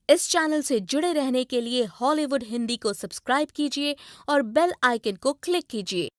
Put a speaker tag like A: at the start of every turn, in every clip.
A: इस चैनल से जुड़े रहने के लिए हॉलीवुड हिंदी को सब्सक्राइब कीजिए और बेल आइकन को क्लिक कीजिए।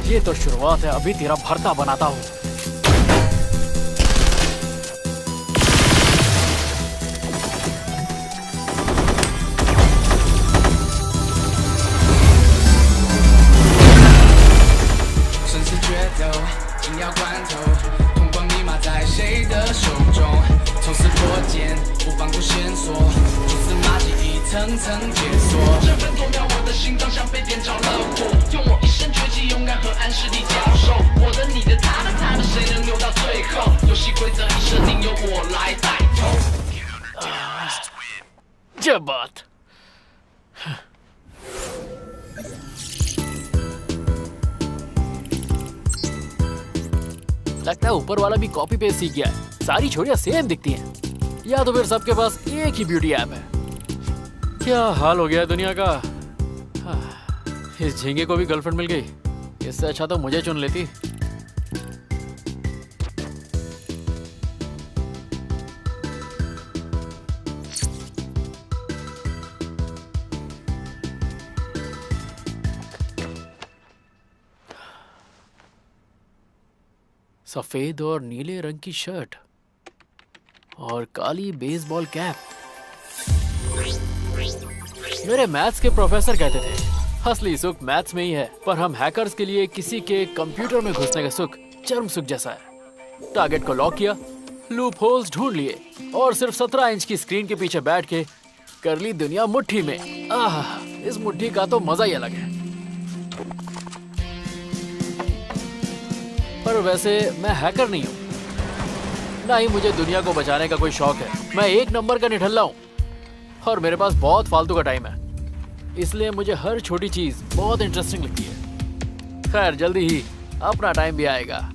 B: ये तो शुरुआत है, अभी तेरा भरता बनाता हूँ। क्या बात। लगता है ऊपर वाला भी कॉपी पेस्ट सीख गया है। सारी छोरियां सेम दिखती हैं, या तो फिर सबके पास एक ही ब्यूटी ऐप है। क्या हाल हो गया है दुनिया का। इस झींगे को भी गर्लफ्रेंड मिल गई, इससे अच्छा तो मुझे चुन लेती। सफेद और नीले रंग की शर्ट और काली बेसबॉल कैप। मेरे मैथ्स के प्रोफेसर कहते थे असली सुख मैथ्स में ही है, पर हम हैकर्स के लिए किसी के कंप्यूटर में घुसने का सुख चरम सुख जैसा है। टारगेट को लॉक किया, लूप होल्स ढूंढ लिए और सिर्फ 17 इंच की स्क्रीन के पीछे बैठ के कर ली दुनिया मुट्ठी में। इस मुट्ठी का तो मजा ही अलग है। पर वैसे मैं हैकर नहीं हूँ, ना ही मुझे दुनिया को बचाने का कोई शौक है। मैं एक नंबर का निठल्ला हूँ और मेरे पास बहुत फालतू का टाइम है, इसलिए मुझे हर छोटी चीज बहुत इंटरेस्टिंग लगती है। खैर जल्दी ही अपना टाइम भी आएगा।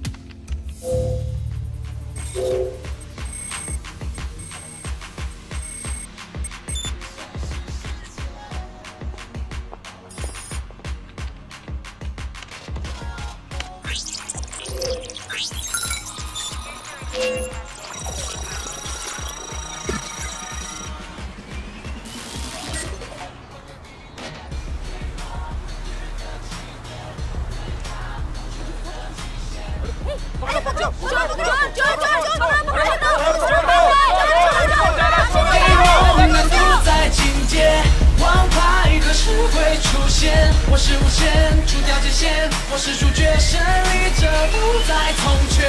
C: 我是无限，除掉界限，我是主角，胜利者不再从缺。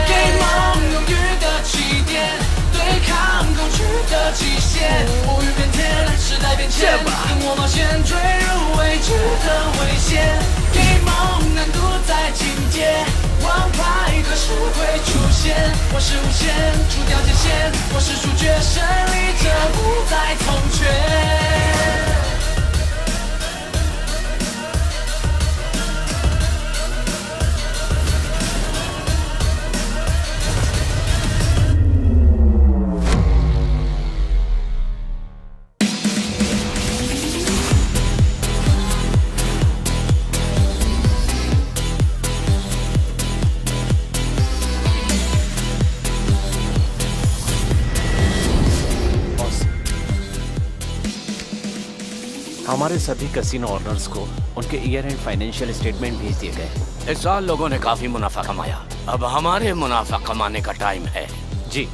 C: 给梦永远的起点，对抗恐惧的极限。乌云变天，时代变迁，跟我冒险，坠入未知的危险。给梦难度在境界，王牌何时会出现？我是无限，除掉界限，我是主角，胜利者不再从缺。
D: हमारे सभी कैसीनो ओनर्स को उनके ईयर एंड फाइनेंशियल स्टेटमेंट भेज दिए गए।
E: इस साल लोगों ने काफी मुनाफा कमाया, अब हमारे मुनाफा कमाने का टाइम है।
D: जी।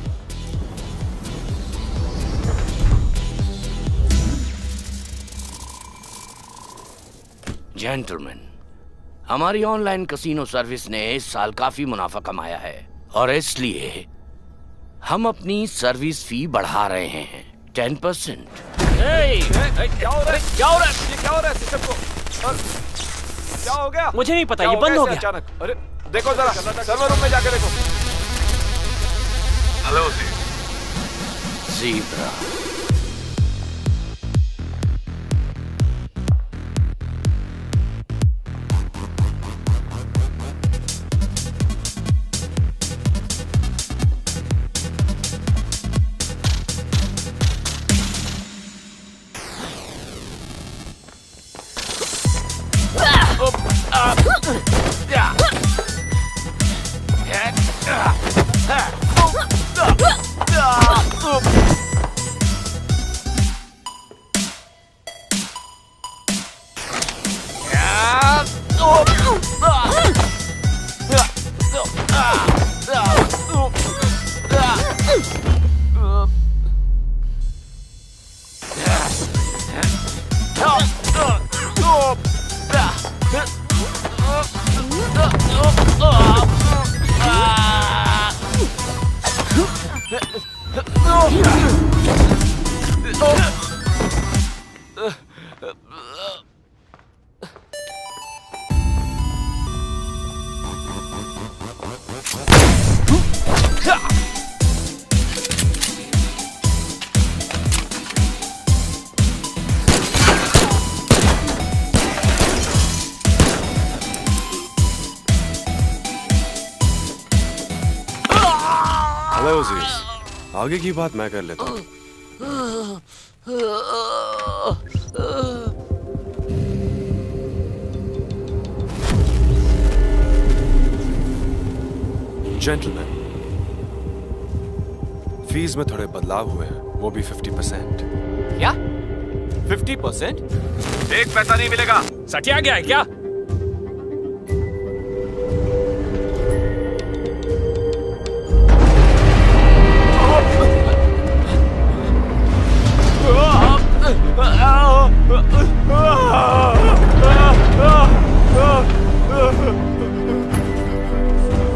E: जेंटलमैन, हमारी ऑनलाइन कैसीनो सर्विस ने इस साल काफी मुनाफा कमाया है और इसलिए हम अपनी सर्विस फी बढ़ा रहे हैं 10%।
D: क्या हो रहा है? क्या हो रहा है? ये क्या हो रहा है सिस्टम को? क्या हो गया? मुझे नहीं पता, ये बंद हो गया अचानक। अरे देखो जरा सर्वर रूम में जाके देखो।
E: Hello zebra.
F: आगे की बात मैं कर लेता हूँ। जेंटलमैन, फीस में थोड़े बदलाव हुए हैं, वो भी 50%।
D: क्या? 50%? एक पैसा नहीं मिलेगा। सटिया गया है क्या?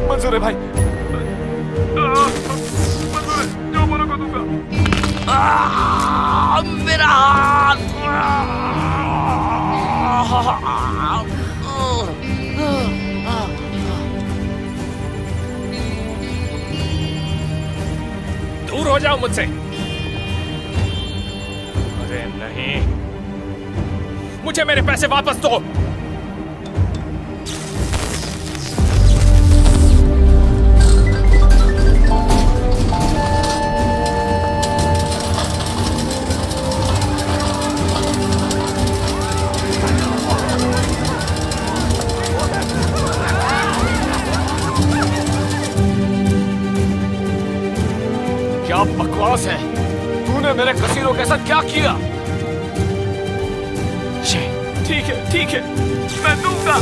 D: मंजूर है भाई, मंजूर है, जो बोलो को दूंगा।
E: मेरा हाथ।
D: दूर हो जाओ मुझसे। अरे नहीं, मुझे मेरे पैसे वापस दो। क्या बकवास है? तूने मेरे कसीनो के साथ क्या किया? ठीक है, मैं दूंगा।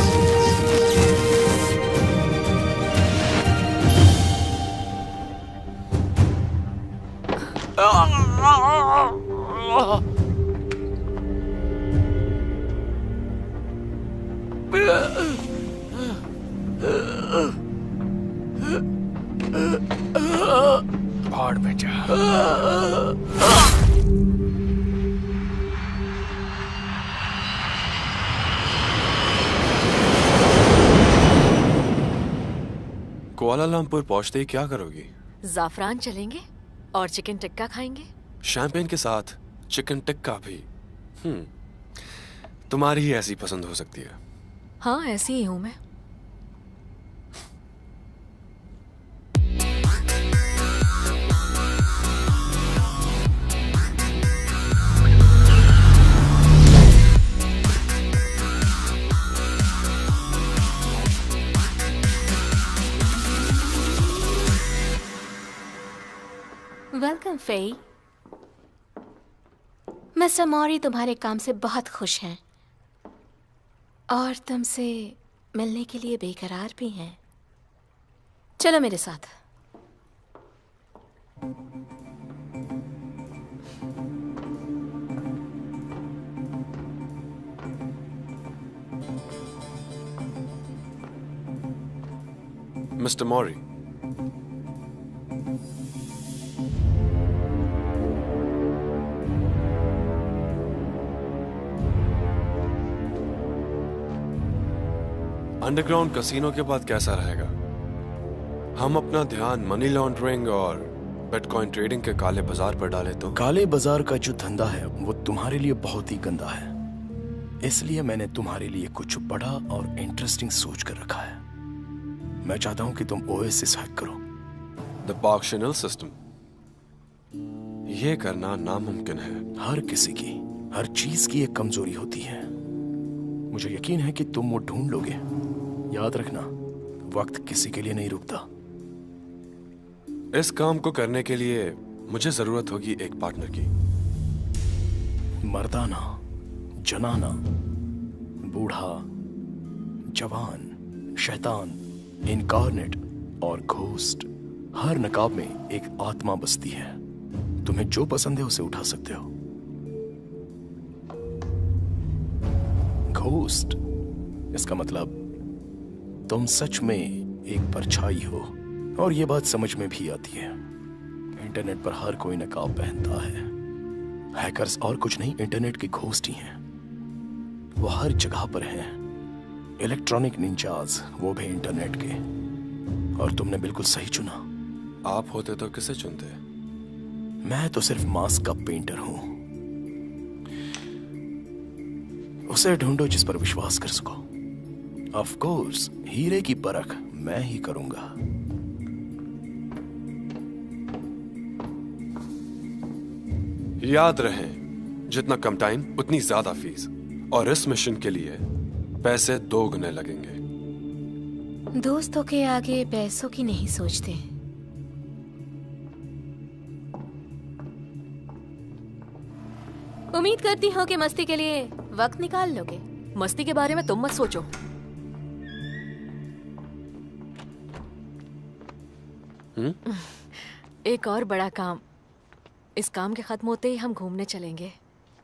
E: भाड़ में जा।
F: कुआलालंपुर पहुंचते ही क्या करोगी?
G: जाफरान चलेंगे और चिकन टिक्का खाएंगे।
F: शैंपेन के साथ चिकन टिक्का भी। तुम्हारी ही ऐसी पसंद हो सकती है।
G: हाँ, ऐसी ही हूं मैं।
A: Welcome Fei. मिस्टर मॉरी तुम्हारे काम से बहुत खुश हैं और तुमसे मिलने के लिए बेकरार भी हैं। चलो मेरे साथ।
F: मिस्टर मॉरी, अंडरग्राउंड कैसीनो के बाद कैसा रहेगा? हम अपना ध्यान मनी लॉन्ड्रिंग और बिटकॉइन ट्रेडिंग के काले बाजार पर डाले तो?
H: काले बाजार का जो धंधा है वो तुम्हारे लिए बहुत ही गंदा है, इसलिए मैंने तुम्हारे लिए कुछ बड़ा और इंटरेस्टिंग सोच कर रखा है। मैं चाहता हूं कि तुम ओएसिस हैक करो।
F: द पार्क शनल सिस्टम। ये करना नामुमकिन है।
H: हर किसी की, हर चीज की एक कमजोरी होती है। मुझे यकीन है कि तुम वो ढूंढ लोगे। याद रखना, वक्त किसी के लिए नहीं रुकता।
F: इस काम को करने के लिए मुझे जरूरत होगी एक पार्टनर की।
H: मर्दाना, जनाना, बूढ़ा, जवान, शैतान, इनकारनेट और घोस्ट, हर नकाब में एक आत्मा बसती है। तुम्हें जो पसंद है उसे उठा सकते हो। घोस्ट, इसका मतलब तुम सच में एक परछाई हो, और ये बात समझ में भी आती है। इंटरनेट पर हर कोई नकाब पहनता है। हैकर्स और कुछ नहीं, इंटरनेट के घोस्ट ही हैं। वो हर जगह पर हैं। इलेक्ट्रॉनिक निंजाज, वो भी इंटरनेट के। और तुमने बिल्कुल सही चुना।
F: आप होते तो किसे चुनते?
H: मैं तो सिर्फ मास्क का पेंटर हूं। उसे ढूंढो जिस पर विश्वास कर सको। ऑफ कोर्स, हीरे की परख मैं ही करूंगा।
F: याद रहे, जितना कम टाइम उतनी ज्यादा फीस, और इस मिशन के लिए पैसे 2 गुने लगेंगे।
A: दोस्तों के आगे पैसों की नहीं सोचते। उम्मीद करती हूँ कि मस्ती के लिए वक्त निकाल लोगे।
G: मस्ती के बारे में तुम मत सोचो। एक और बड़ा काम। इस काम के खत्म होते ही हम घूमने चलेंगे,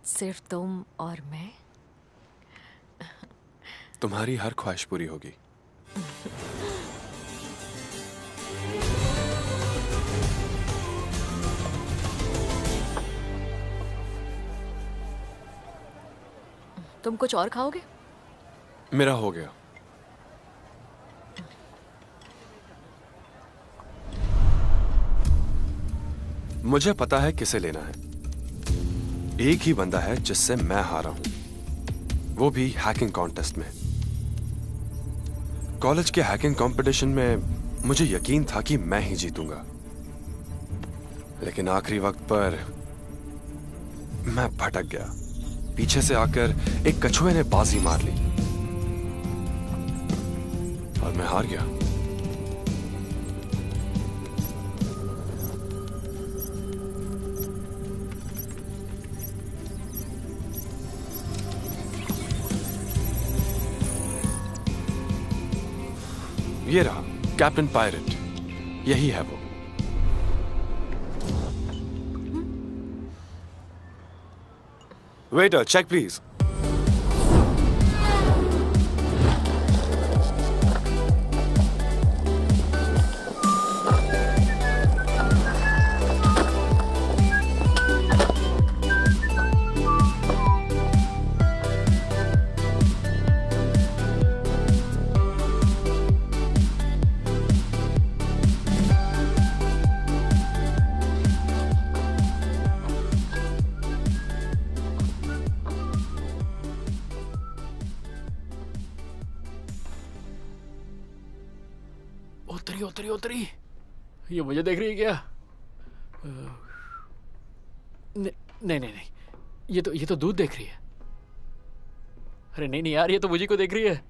G: सिर्फ तुम और मैं।
F: तुम्हारी हर ख्वाहिश पूरी होगी।
G: तुम कुछ और खाओगे?
F: मेरा हो गया। मुझे पता है किसे लेना है। एक ही बंदा है जिससे मैं हारा हूं, वो भी हैकिंग कॉन्टेस्ट में। कॉलेज के हैकिंग कंपटीशन में मुझे यकीन था कि मैं ही जीतूंगा, लेकिन आखिरी वक्त पर मैं भटक गया। पीछे से आकर एक कछुए ने बाजी मार ली और मैं हार गया। ये रहा कैप्टन पायरेट, यही है वो। Waiter, check please.
B: उतरी उतरी उतरी। ये मुझे देख रही है क्या? नहीं नहीं नहीं, ये तो दूध देख रही है। अरे नहीं नहीं यार, ये तो मुझे को देख रही है।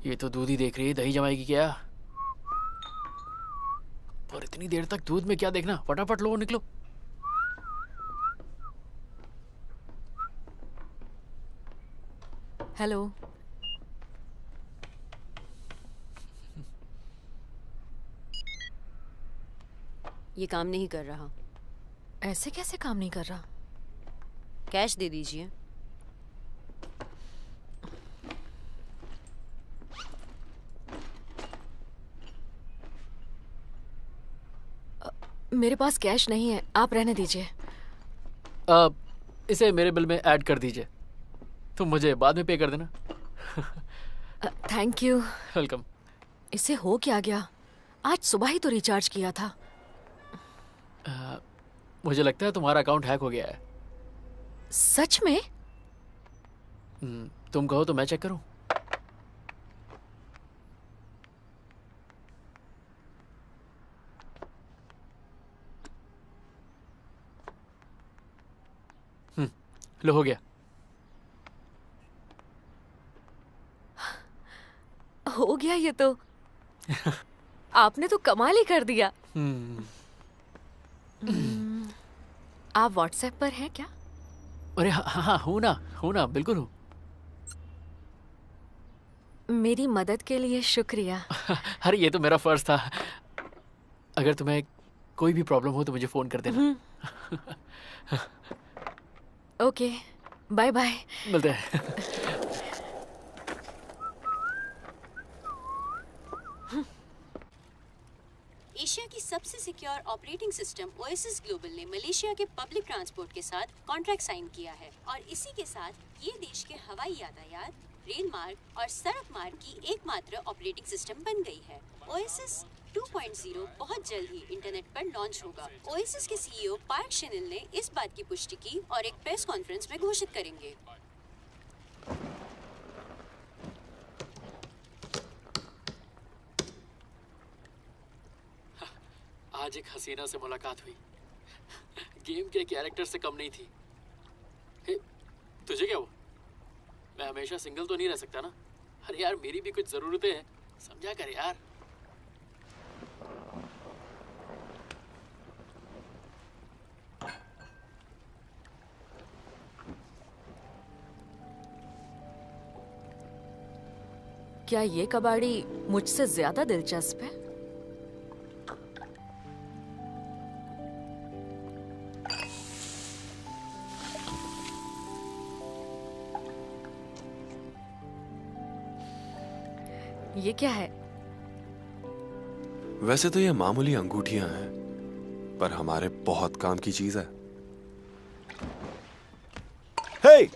B: ये तो दूध ही देख रही है, दही जमाएगी क्या? और इतनी देर तक दूध में क्या देखना, फटाफट लो निकलो।
G: हेलो।
I: ये काम नहीं कर रहा।
G: ऐसे कैसे काम नहीं कर रहा?
I: कैश दे दीजिए।
G: मेरे पास कैश नहीं है, आप रहने दीजिए।
B: इसे मेरे बिल में ऐड कर दीजिए, तुम मुझे बाद में पे कर देना।
G: Thank you.
B: वेलकम।
G: इसे हो क्या गया? आज सुबह ही तो रिचार्ज किया था।
B: मुझे लगता है तुम्हारा अकाउंट हैक हो गया है।
G: सच में?
B: तुम कहो तो मैं चेक करूं? लो, हो गया।
G: हो गया ये तो। आपने तो कमाल ही कर दिया। आप व्हाट्सएप पर हैं क्या?
B: अरे हाँ, हूँ ना, बिल्कुल हूँ।
G: मेरी मदद के लिए शुक्रिया।
B: अरे ये तो मेरा फर्ज था। अगर तुम्हें कोई भी प्रॉब्लम हो तो मुझे फोन कर देना।
G: Okay, bye bye.
B: मिलते हैं।
I: एशिया की सबसे secure operating system Oasis Global ने मलेशिया के पब्लिक ट्रांसपोर्ट के साथ कॉन्ट्रैक्ट साइन किया है और इसी के साथ ये देश के हवाई यातायात, रेल मार्ग और सड़क मार्ग की एकमात्र ऑपरेटिंग सिस्टम बन गई है। ओएसिस 2.0 बहुत जल्द ही इंटरनेट पर लॉन्च होगा। ओएसिस के सीईओ पार्क शेनिल ने इस बात की पुष्टि की और एक प्रेस कॉन्फ्रेंस में घोषित करेंगे।
B: आज एक हसीना से मुलाकात हुई, गेम के कैरेक्टर से कम नहीं थी। तुझे क्या हुआ? मैं हमेशा सिंगल तो नहीं रह सकता ना। अरे यार, मेरी भी कुछ जरूरतें हैं, समझा कर यार।
G: क्या ये कबाड़ी मुझसे ज्यादा दिलचस्प है? ये क्या है?
F: वैसे तो ये मामूली अंगूठियां हैं, पर हमारे बहुत काम की चीज है।
D: हे!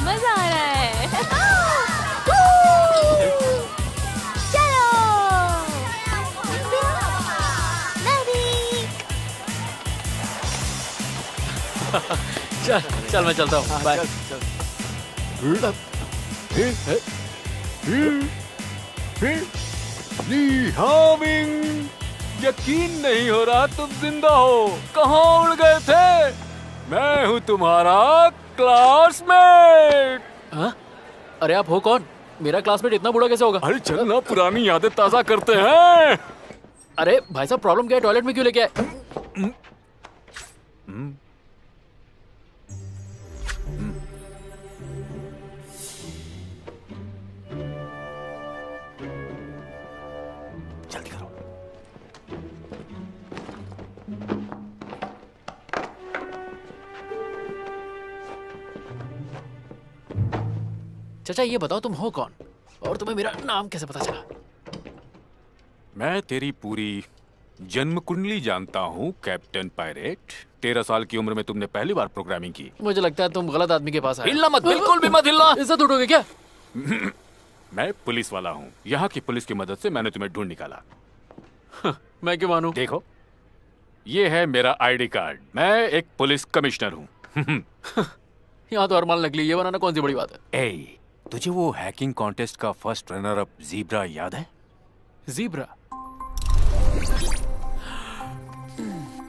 A: मजा आ रहा है।
B: चल चल, मैं चलता हूँ। बाय।
D: यकीन नहीं हो रहा तुम जिंदा हो। कहाँ उड़ गए थे? मैं हूँ तुम्हारा क्लासमेट।
B: हाँ? अरे आप हो कौन? मेरा क्लासमेट इतना बूढ़ा कैसे होगा?
D: अरे चल ना, पुरानी यादें ताजा करते हैं।
B: अरे भाई साहब प्रॉब्लम क्या है? टॉयलेट में क्यों लेके आए?
H: जल्दी करो।
B: चाचा ये बताओ तुम हो कौन और तुम्हें मेरा नाम कैसे पता चला?
J: मैं तेरी पूरी जन्म कुंडली जानता हूँ कैप्टन पायरेट। 13 साल की उम्र में तुमने पहली बार प्रोग्रामिंग की।
B: मुझे लगता है तुम गलत आदमी के पास आए।
E: हिलना मत, बिल्कुल भी मत हिलना।
B: इज्जत उठोगे क्या?
J: मैं पुलिस वाला हूँ। यहाँ की पुलिस की मदद से मैंने तुम्हें ढूंढ निकाला।
B: मैं क्यों मानूं?
J: देखो, ये है मेरा आईडी कार्ड। मैं एक पुलिस कमिश्नर हूँ।
B: यहाँ तो अरमान नकली, ये बनाना कौन सी बड़ी बात है?
J: ए, तुझे वो हैकिंग कॉन्टेस्ट का फर्स्ट रनर अप ज़ीब्रा याद है?
B: ज़ीब्रा?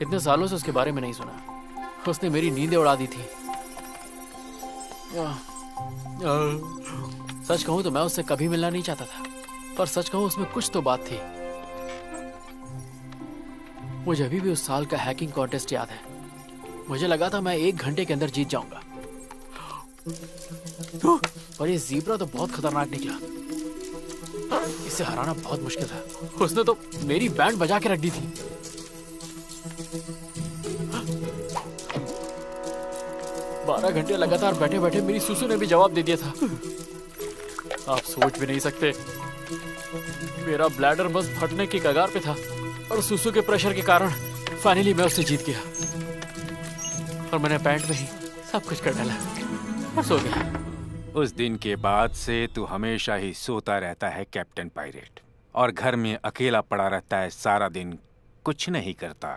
B: इतने सालों से उसके बारे में नहीं सुना। उसने मेरी नींदें उड़ा दी थी। सच कहूं तो मैं उससे कभी मिलना नहीं चाहता था, पर सच कहूं उसमें कुछ तो बात थी। मुझे अभी भी उस साल का हैकिंग कॉन्टेस्ट याद है। मुझे लगा था मैं 1 घंटे के अंदर जीत जाऊंगा, पर ये ज़ीब्रा तो बहुत खतरनाक निकला। इसे हराना बहुत मुश्किल था। उसने तो मेरी बैंड बजा के रख दी थी। बारह घंटे लगातार बैठे बैठे मेरी सुसु ने भी जवाब दे दिया था। आप सोच भी नहीं सकते, मेरा ब्लैडर बस फटने की कगार पे था और सुसु के प्रेशर के कारण फाइनली मैं उससे जीत गया। और मैंने पैंट में ही सब कुछ कर डाला और सो गया।
J: उस दिन के बाद से तू हमेशा ही सोता रहता है कैप्टन पायरेट, और घर में अकेला पड़ा रहता है सारा दिन, कुछ नहीं करता।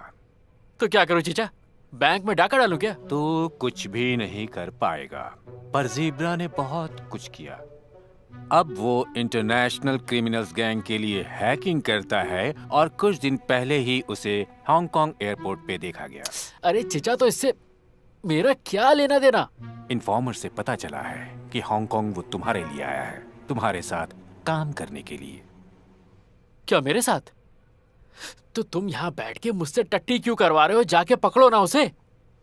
B: तो क्या करूं चीचा? बैंक में डाका डालूं क्या?
J: तू कुछ भी नहीं कर पाएगा, पर ज़ीब्रा ने बहुत कुछ किया। अब वो इंटरनेशनल क्रिमिनल्स गैंग के लिए हैकिंग करता है और कुछ दिन पहले ही उसे हांगकांग एयरपोर्ट पे देखा गया।
B: अरे चीचा, तो इससे मेरा क्या लेना देना?
J: इन्फॉर्मर से पता चला है कि हांगकांग वो तुम्हारे लिए आया है, तुम्हारे साथ काम करने के लिए।
B: क्या मेरे साथ? तो तुम यहाँ बैठ के मुझसे टट्टी क्यों करवा रहे हो? जाके पकड़ो ना उसे।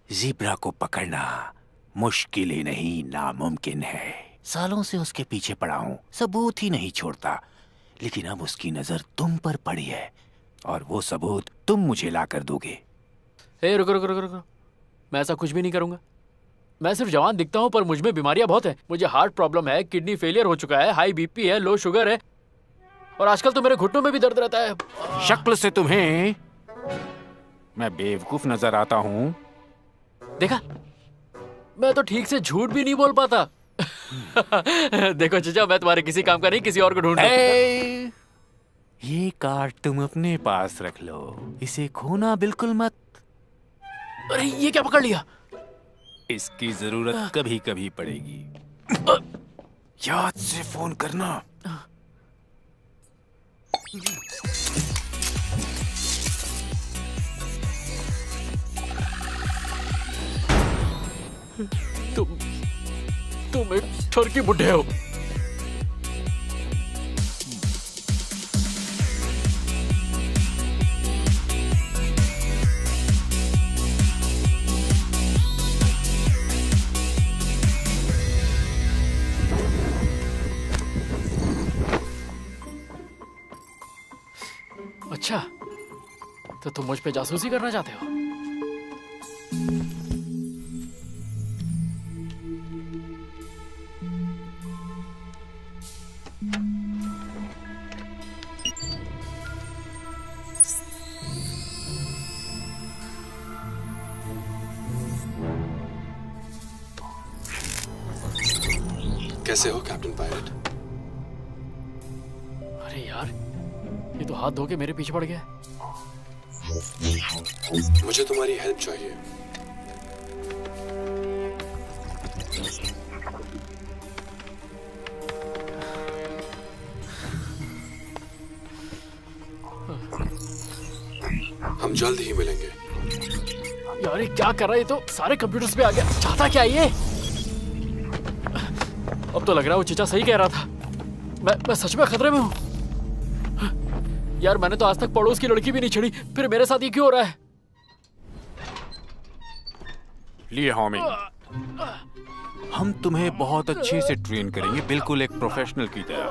J: ज़ीब्रा को पकड़ना मुश्किल ही नहीं, नामुमकिन है। सालों से उसके पीछे पड़ा हूँ, सबूत ही नहीं छोड़ता। लेकिन अब उसकी नजर तुम पर पड़ी है और वो सबूत तुम मुझे ला कर दोगे।
B: रुको रुको रुको रुको, मैं ऐसा कुछ भी नहीं करूंगा। मैं सिर्फ जवान दिखता हूँ, पर मुझ में बीमारियां बहुत है। मुझे हार्ट प्रॉब्लम है, किडनी फेलियर हो चुका है, हाई बीपी है, लो शुगर है, और आजकल तो मेरे घुटनों में भी दर्द रहता है।
J: शक्ल से तुम्हें मैं बेवकूफ नजर आता हूँ।
B: देखा, मैं तो ठीक से झूठ भी नहीं बोल पाता। देखो चचा, मैं तुम्हारे किसी काम का नहीं, किसी और को ढूंढ।
J: ये कार्ड तुम अपने पास रख लो, इसे खोना बिल्कुल मत।
B: अरे ये क्या पकड़ लिया?
J: इसकी जरूरत कभी कभी पड़ेगी। याद से फोन करना।
B: तुम एक ठरकी बुड्ढे हो। अच्छा, तो तुम मुझ पे जासूसी करना चाहते हो?
F: कैसे हो कैप्टन पायरेट?
B: अरे यार, ये तो हाथ धो के मेरे पीछे पड़ गया।
F: मुझे तुम्हारी हेल्प चाहिए। हम जल्द ही मिलेंगे।
B: यार ये क्या कर रहा है? ये तो सारे कंप्यूटर्स पे आ गया। चाहता क्या ये? अब तो लग रहा है वो चीचा सही कह रहा था। मैं सच में खतरे में हूँ। यार मैंने तो आज तक पड़ोस की लड़की भी नहीं छेड़ी, फिर मेरे साथ ये क्यों हो रहा है?
J: लिए होमी, हम तुम्हें बहुत अच्छे से ट्रेन करेंगे, बिल्कुल एक प्रोफेशनल की तरह।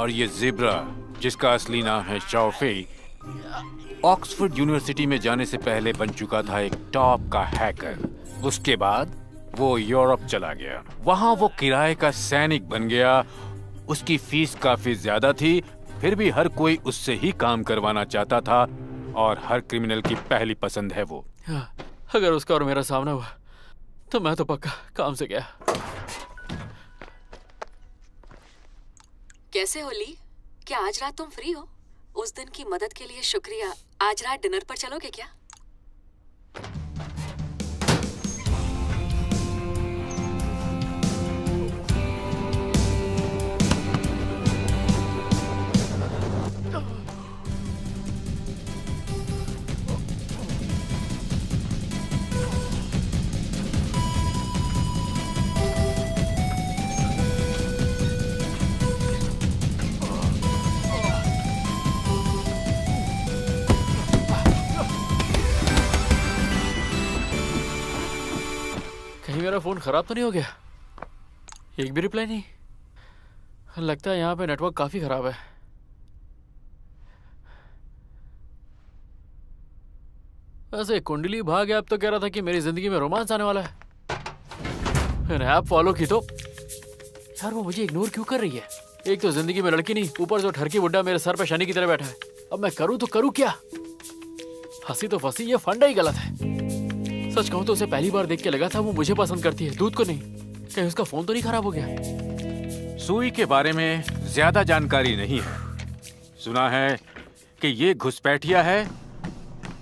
J: और ये ज़ेब्रा, जिसका असली नाम है शाओ फेई, ऑक्सफोर्ड यूनिवर्सिटी में जाने से पहले बन चुका था एक टॉप का हैकर। उसके बाद वो यूरोप चला गया, वहां वो किराए का सैनिक बन गया। उसकी फीस काफी ज्यादा थी, फिर भी हर कोई उससे ही काम करवाना चाहता था, और हर क्रिमिनल की पहली पसंद है वो।
B: अगर उसका और मेरा सामना हुआ तो मैं तो पक्का काम से गया।
G: कैसे हो ली? क्या आज रात तुम फ्री हो? उस दिन की मदद के लिए शुक्रिया। आज रात डिनर पर चलोगे क्या?
B: मेरा फोन खराब तो नहीं हो गया? एक भी रिप्लाई नहीं। लगता है यहाँ पे नेटवर्क काफी खराब है। वैसे कुंडली भाग ऐप तो कह रहा था कि मेरी जिंदगी में रोमांस आने वाला है। मैंने ऐप फॉलो की तो यार वो मुझे इग्नोर क्यों कर रही है? एक तो जिंदगी में लड़की नहीं, ऊपर जो ठरकी बुड्ढा मेरे सर पे शनि की तरह बैठा है। अब मैं करूँ तो करूँ क्या? फंसी तो फंसी, ये फंडा ही गलत है। सच कहूं तो उसे पहली बार देख के लगा था वो मुझे पसंद करती है, दूध को नहीं। कहीं उसका फोन तो नहीं खराब हो गया?
J: सुई के बारे में ज्यादा जानकारी नहीं है। सुना है कि ये घुसपैठिया है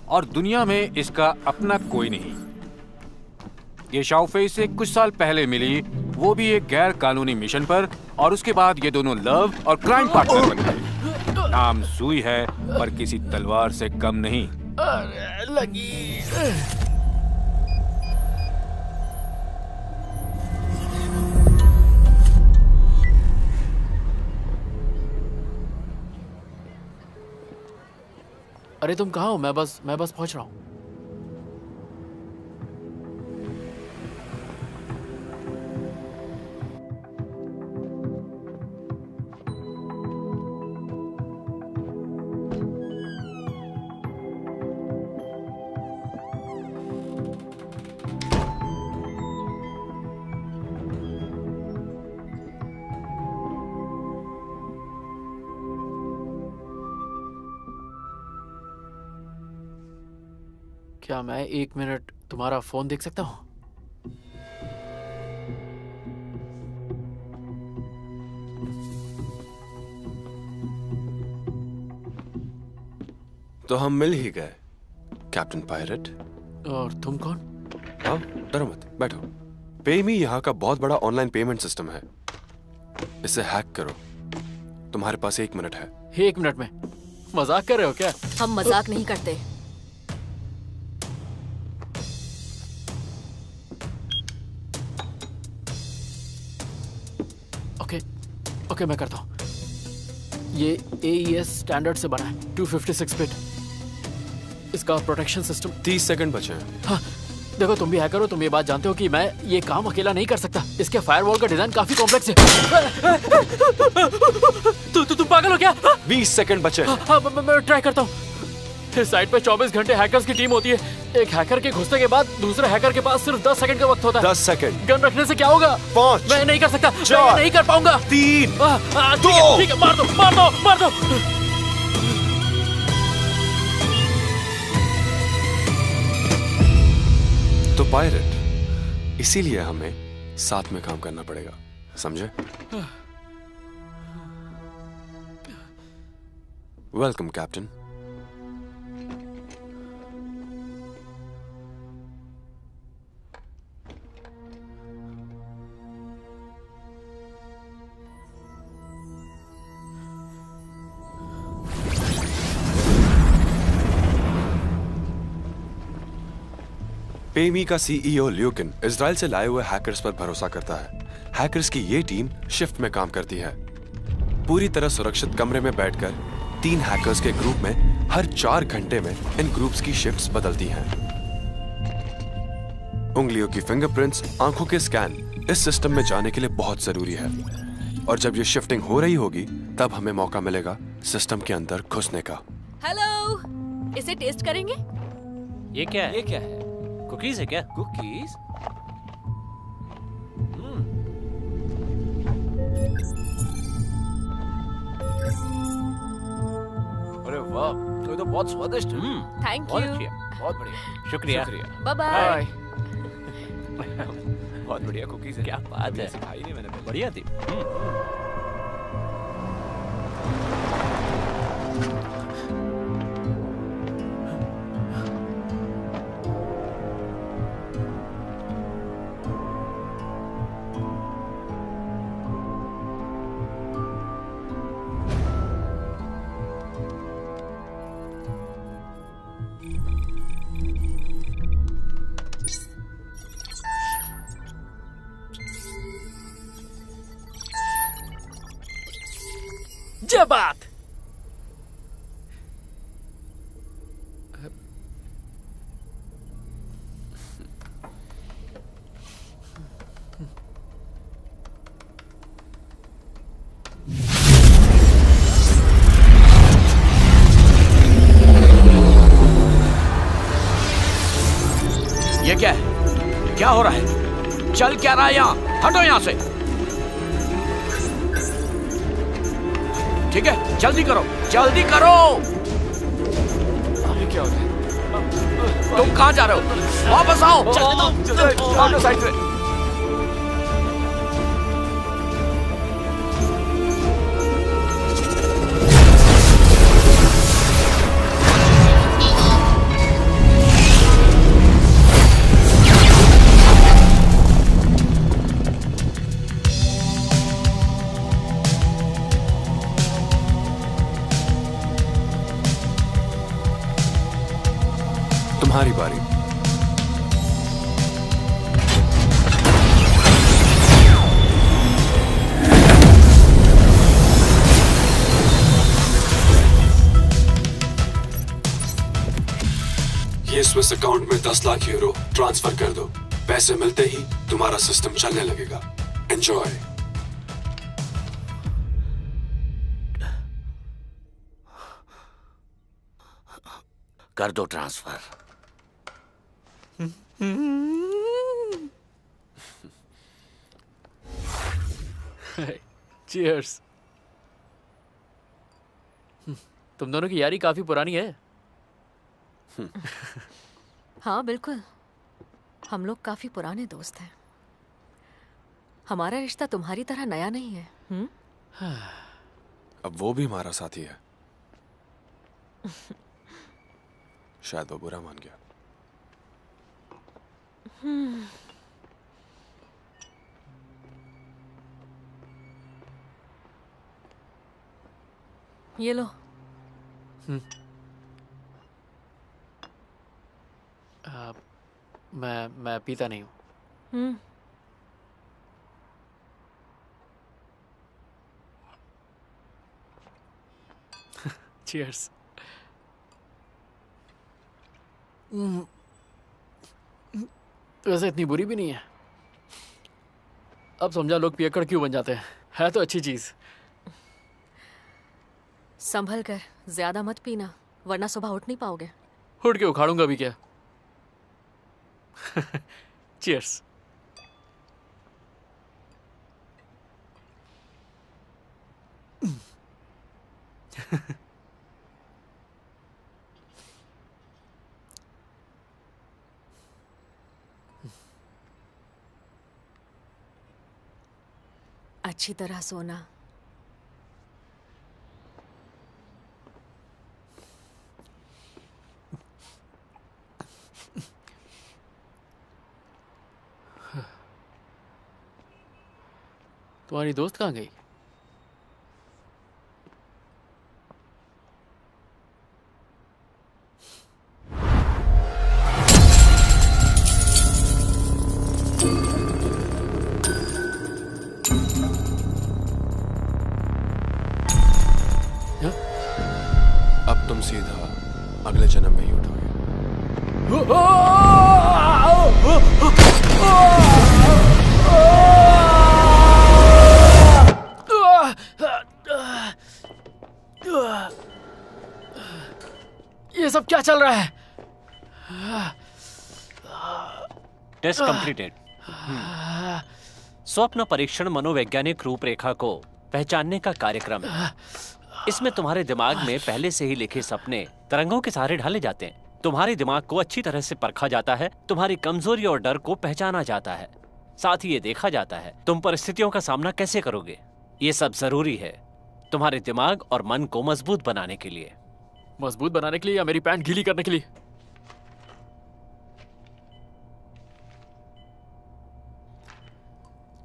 J: और दुनिया में इसका अपना कोई नहीं। ये शाओ फेई से कुछ साल पहले मिली, वो भी एक गैर कानूनी मिशन पर, और उसके बाद ये दोनों लव और क्राइम पार्टनर बन गए। नाम सुई है पर किसी तलवार से कम नहीं।
B: अरे लगी। अरे तुम कहाँ हो? मैं बस पहुंच रहा हूँ। क्या मैं 1 मिनट तुम्हारा फोन देख सकता हूँ?
F: तो हम मिल ही गए, कैप्टन पायरेट।
B: और तुम कौन?
F: हाँ, डरो मत, बैठो। पेमी यहाँ का बहुत बड़ा ऑनलाइन पेमेंट सिस्टम है, इसे हैक करो। तुम्हारे पास 1 मिनट है।
B: 1 मिनट में? मजाक कर रहे हो क्या?
G: हम मजाक नहीं करते।
B: ओके, मैं करता हूँ। ये AES स्टैंडर्ड से बना है, 256 बिट। इसका प्रोटेक्शन सिस्टम। 30 सेकंड बचे हैं। हाँ, देखो तुम भी हैकर हो, तुम ये बात जानते हो कि मैं ये काम अकेला नहीं कर सकता। इसके फायरवॉल का डिजाइन काफी कॉम्प्लेक्स है। तुम पागल हो क्या?
F: 20 सेकंड बचे।
B: हाँ, मैं ट्राई करता हूँ। इस साइट पे 24 घंटे हैकर्स की टीम होती है। एक हैकर के घुसने के बाद दूसरे हैकर के पास सिर्फ 10 सेकंड का वक्त होता है।
F: 10 सेकंड।
B: गन रखने से क्या होगा?
F: 5।
B: मैं नहीं कर सकता, मैं नहीं कर पाऊंगा।
F: 3,
B: 2। ठीक है, मार दो।
F: तो पायरेट, इसीलिए हमें साथ में काम करना पड़ेगा, समझे? Welcome captain. पेमी का CEO ल्यूकिन इजराइल से लाए हुए हैकर्स पर भरोसा करता है। हैकर्स की ये टीम शिफ्ट में काम करती है। पूरी तरह सुरक्षित कमरे में बैठकर 3 हैकर्स के ग्रुप में हर 4 घंटे में इन ग्रुप्स की शिफ्ट्स बदलती हैं। उंगलियों की फिंगरप्रिंट्स, आंखों के स्कैन इस सिस्टम में जाने के लिए बहुत जरूरी है, और जब ये शिफ्टिंग हो रही होगी तब हमें मौका मिलेगा सिस्टम के अंदर घुसने का।
G: हेलो, इसे टेस्ट करेंगे?
D: ये क्या है? कुकीज है क्या? कुकीज? अरे वाह, तो ये तो बहुत स्वादिष्ट है।
G: थैंक
D: बहुत
G: यू।
D: अच्छी है, बहुत बढ़िया। शुक्रिया।
G: Bye bye.
D: बहुत बढ़िया कुकीज है। क्या बात है, खाई नहीं मैंने। बढ़िया थी। जय बात।
E: ये क्या है? क्या हो रहा है? चल क्या रहा है यहाँ? हटो यहाँ से। ठीक है, जल्दी करो, जल्दी करो।
D: ये क्या हो रहा है?
E: तुम कहाँ जा रहे हो? वापस आओ।
D: चलो साइड पे।
F: तुम्हारी बारी। ये स्विस अकाउंट में 10 लाख यूरो ट्रांसफर कर दो। पैसे मिलते ही तुम्हारा सिस्टम चलने लगेगा। एंजॉय।
E: कर दो ट्रांसफर।
B: चीयर्स। तुम दोनों की यारी काफी पुरानी है।
G: हाँ बिल्कुल, हम लोग काफी पुराने दोस्त हैं। हमारा रिश्ता तुम्हारी तरह नया नहीं है।
F: अब वो भी हमारा साथी है। शायद वो बुरा मान गया।
G: ये लो।
B: मैं पीता नहीं हूँ। चीयर्स। वैसे इतनी बुरी भी नहीं है। अब समझा लोग पियक्कड़ क्यों बन जाते हैं। है तो अच्छी चीज।
G: संभल कर, ज्यादा मत पीना वरना सुबह उठ नहीं पाओगे।
B: उठ के उखाड़ूंगा भी क्या। चीयर्स।
G: अच्छी तरह सोना।
B: तुम्हारी दोस्त कहाँ गई?
F: सीधा अगले जन्म में ही उठोगे।
B: ये सब क्या चल रहा है?
K: Test completed. स्वप्न परीक्षण मनोवैज्ञानिक रूपरेखा को पहचानने का कार्यक्रम है। इसमें तुम्हारे दिमाग में पहले से ही लिखे सपने तरंगों के सहारे ढाले जाते हैं। तुम्हारे दिमाग को अच्छी तरह से परखा जाता है, तुम्हारी कमजोरी और डर को पहचाना जाता है। साथ ही ये देखा जाता है तुम परिस्थितियों का सामना कैसे करोगे। ये सब जरूरी है तुम्हारे दिमाग और मन को मजबूत बनाने के लिए।
B: मजबूत बनाने के लिए या मेरी पैंट गीली करने के लिए?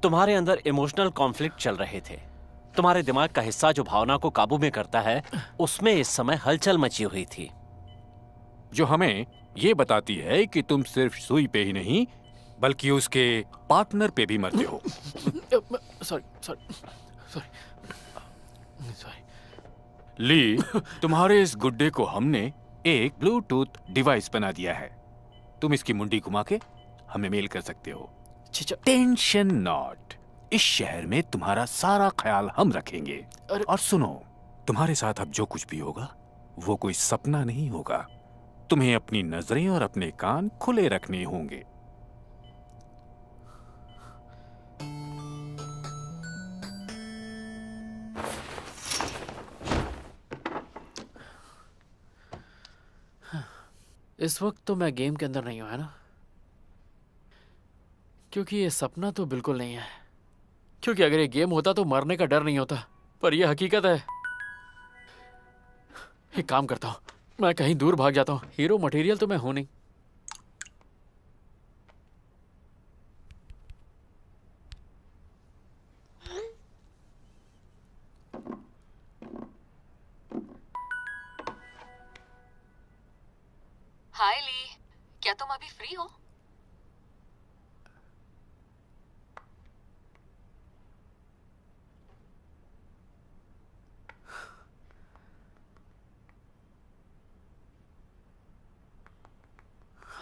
K: तुम्हारे अंदर इमोशनल कॉन्फ्लिक्ट चल रहे थे। तुम्हारे दिमाग का हिस्सा जो भावना को काबू में करता है, उसमें इस समय हलचल मची हुई थी,
J: जो हमें ये बताती है कि तुम सिर्फ सुई पे ही नहीं बल्कि उसके पार्टनर पे भी मरते हो।
B: सॉरी।
J: ली, तुम्हारे इस गुड्डे को हमने एक ब्लूटूथ डिवाइस बना दिया है। तुम इसकी मुंडी घुमा के हमें मेल कर सकते हो। टेंशन नॉट, इस शहर में तुम्हारा सारा ख्याल हम रखेंगे। और सुनो, तुम्हारे साथ अब जो कुछ भी होगा वो कोई सपना नहीं होगा। तुम्हें अपनी नजरें और अपने कान खुले रखने होंगे।
B: इस वक्त तो मैं गेम के अंदर नहीं हूं, है ना? क्योंकि ये सपना तो बिल्कुल नहीं है। क्योंकि अगर ये गेम होता तो मरने का डर नहीं होता, पर ये हकीकत है। एक काम करता हूं, मैं कहीं दूर भाग जाता हूं। हीरो मटेरियल तो मैं हूं नहीं।
G: हाय ली, क्या तुम अभी फ्री हो?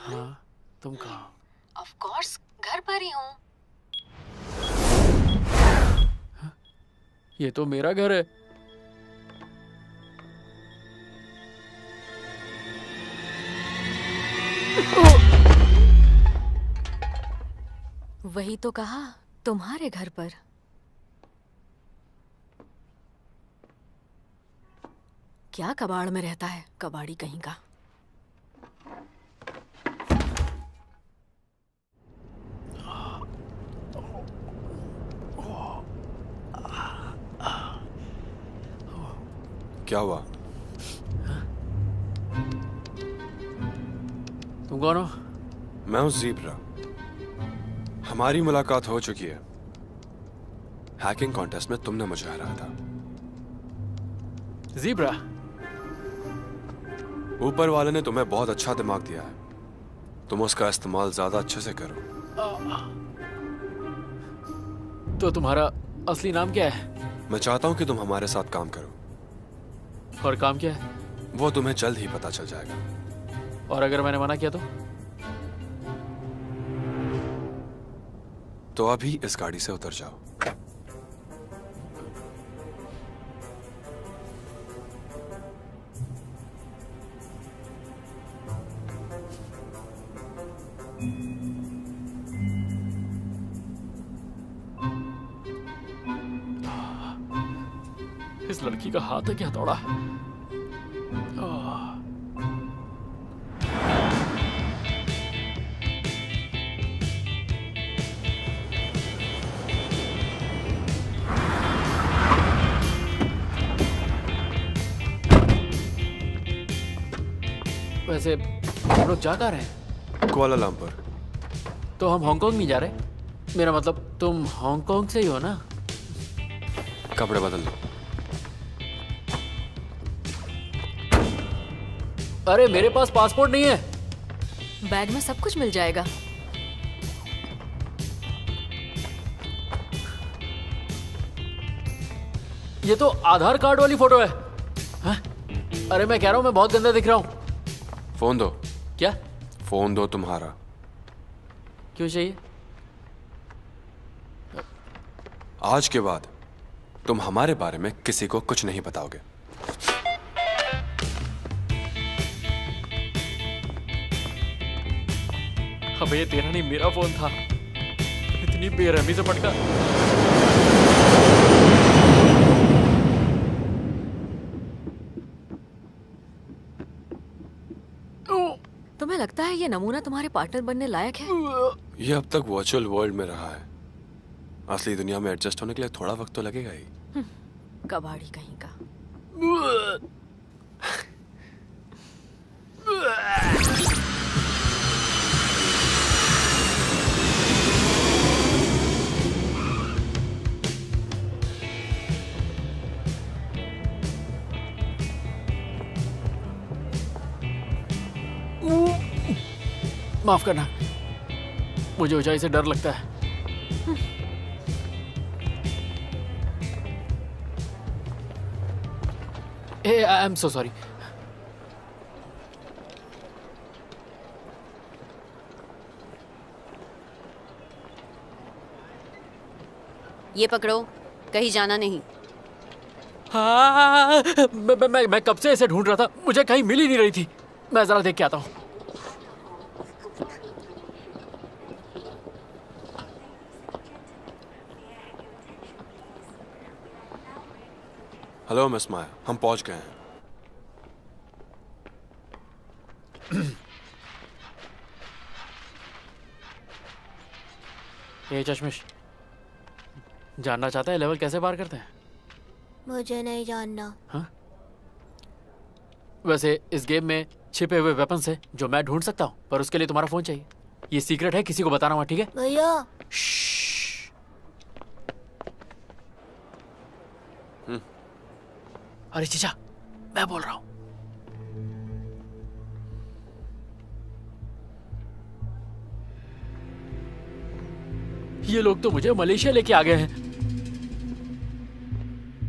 B: हाँ, तुम कहाँ?
G: ऑफ कोर्स, घर पर ही हूँ।
B: ये तो मेरा घर है।
G: वही तो कहा, तुम्हारे घर पर। क्या कबाड़ में रहता है, कबाड़ी कहीं का।
F: क्या हुआ?
B: तुम कौन हो?
F: मैं हूं ज़ीब्रा। हमारी मुलाकात हो चुकी है। हैकिंग कॉन्टेस्ट में तुमने मुझे हराया था।
B: ज़ीब्रा,
F: ऊपर वाले ने तुम्हें बहुत अच्छा दिमाग दिया है। तुम उसका इस्तेमाल ज्यादा अच्छे से करो।
B: तो तुम्हारा असली नाम क्या है?
F: मैं चाहता हूं कि तुम हमारे साथ काम करो।
B: और काम क्या है?
F: वो तुम्हें जल्द ही पता चल जाएगा।
B: और अगर मैंने मना किया
F: तो अभी इस गाड़ी से उतर जाओ।
B: इस लड़की का हाथ है क्या तोड़ा? वैसे हम लोग जा कहाँ रहे हैं?
F: कुआलालंपुर।
B: तो हम हांगकांग नहीं जा रहे? मेरा मतलब तुम हांगकांग से ही हो ना?
F: कपड़े बदल लो।
B: अरे मेरे पास पासपोर्ट नहीं है।
G: बैग में सब कुछ मिल जाएगा।
B: ये तो आधार कार्ड वाली फोटो है। हाँ? अरे मैं कह रहा हूँ मैं बहुत गंदा दिख रहा हूँ।
F: फोन दो।
B: क्या?
F: फोन दो तुम्हारा।
B: क्यों चाहिए?
F: आज के बाद तुम हमारे बारे में किसी को कुछ नहीं बताओगे।
B: अबे ये तेरा नहीं मेरा फोन था। इतनी बेरहमी से पटका।
G: तुम्हें लगता है ये नमूना तुम्हारे पार्टनर बनने लायक है?
F: ये अब तक वर्चुअल वर्ल्ड में रहा है, असली दुनिया में एडजस्ट होने के लिए थोड़ा वक्त तो लगेगा ही।
G: कबाड़ी कहीं का।
B: माफ करना, मुझे ऊंचाई से डर लगता है। I am so sorry.
I: ये पकड़ो, कहीं जाना नहीं।
B: हाँ, मैं कब से इसे ढूंढ रहा था, मुझे कहीं मिल ही नहीं रही थी। मैं जरा देख के आता हूँ।
F: हेलो मिस माया, हम पहुंच गए हैं।
B: ये चश्मिश जानना चाहता है लेवल कैसे पार करते हैं?
A: मुझे नहीं जानना।
B: हाँ? वैसे इस गेम में छिपे हुए वेपन्स है जो मैं ढूंढ सकता हूँ, पर उसके लिए तुम्हारा फोन चाहिए। ये सीक्रेट है, किसी को बताना हुआ, ठीक है?
A: भैया।
B: अरे चीचा, मैं बोल रहा हूँ। ये लोग तो मुझे मलेशिया लेके आ गए हैं।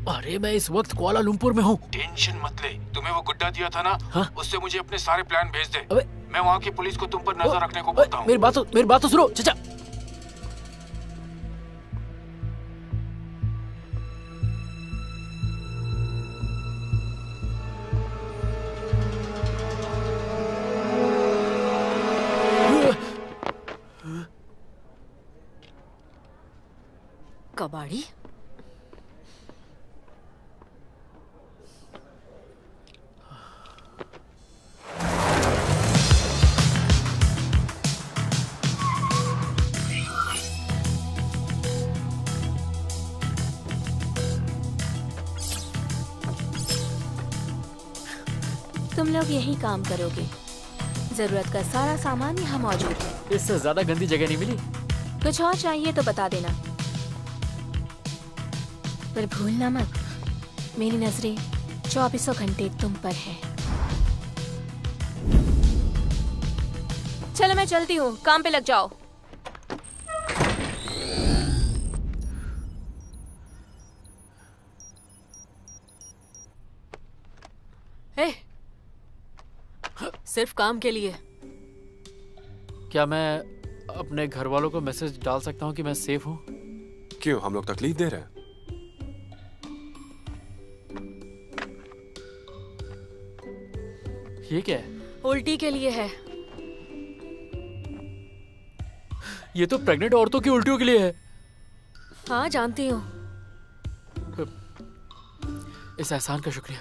B: अरे मैं इस वक्त कुआलालंपुर में हूँ।
J: टेंशन मत ले, तुम्हें वो गुड्डा दिया था ना?
B: हाँ?
J: उससे मुझे अपने सारे प्लान भेज दे।
B: अबे
J: मैं वहाँ की पुलिस को तुम पर नजर रखने को बोलता हूँ।
B: मेरी बात तो सुनो चचा।
G: कबाड़ी?
A: तुम लोग यही काम करोगे? जरूरत का सारा सामान यहाँ मौजूद है।
B: इससे ज्यादा गंदी जगह नहीं मिली।
A: कुछ और चाहिए तो बता देना, पर भूलना मत, मेरी नजरें 24 घंटे तुम पर है। चलो मैं चलती हूँ, काम पे लग जाओ।
G: ए, सिर्फ काम के लिए।
B: क्या मैं अपने घर वालों को मैसेज डाल सकता हूँ कि मैं सेफ हूँ?
F: क्यों, हम लोग तकलीफ दे रहे हैं?
B: ये क्या है?
G: उल्टी के लिए है।
B: ये तो प्रेग्नेंट औरतों की उल्टियों के लिए है।
G: हाँ जानती हूँ।
B: इस एहसान का शुक्रिया।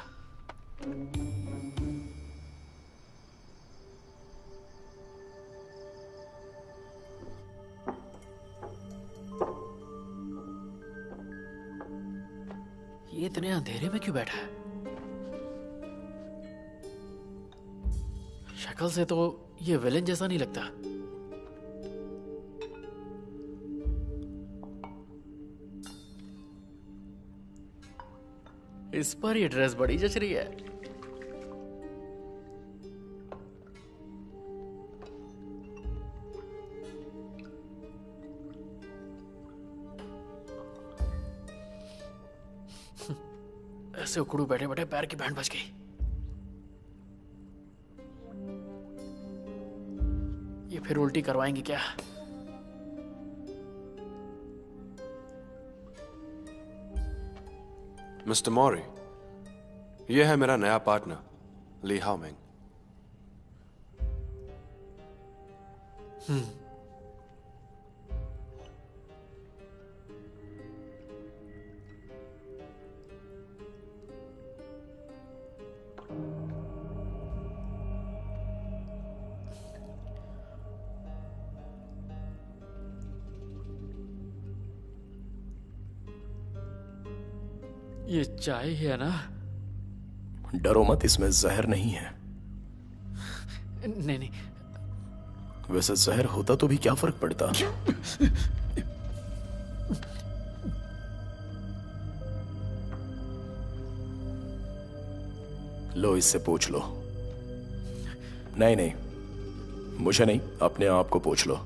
B: ये इतने अंधेरे में क्यों बैठा है? शक्ल से तो ये विलेन जैसा नहीं लगता। इस पर ये ड्रेस बड़ी जच रही है। ऐसे उकड़ू बैठे बैठे पैर की बैंड बज गई। ये फिर उल्टी करवाएंगे क्या?
F: मिस्टर मॉरी, ये है मेरा नया पार्टनर ली हाओमिंग।
B: ये चाय है ना?
H: डरो मत, इसमें जहर नहीं है।
B: नहीं नहीं।
H: वैसे जहर होता तो भी क्या फर्क पड़ता? लो, इससे पूछ लो। नहीं नहीं, मुझे नहीं, अपने आप को पूछ लो।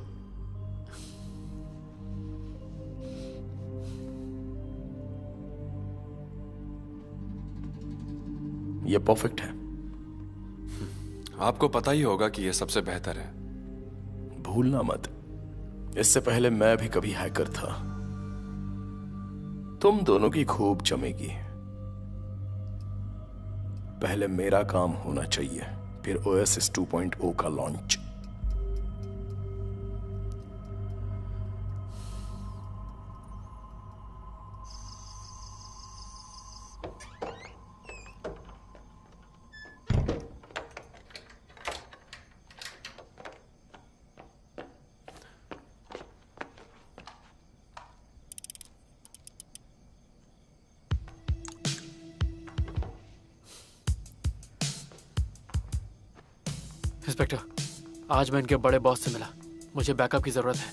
H: ये परफेक्ट है।
F: आपको पता ही होगा कि ये सबसे बेहतर है।
H: भूलना मत, इससे पहले मैं भी कभी हैकर था। तुम दोनों की खूब जमेगी। पहले मेरा काम होना चाहिए, फिर OSS 2.0 का लॉन्च।
B: इंस्पेक्टर, आज मैं इनके बड़े बॉस से मिला। मुझे बैकअप की जरूरत है।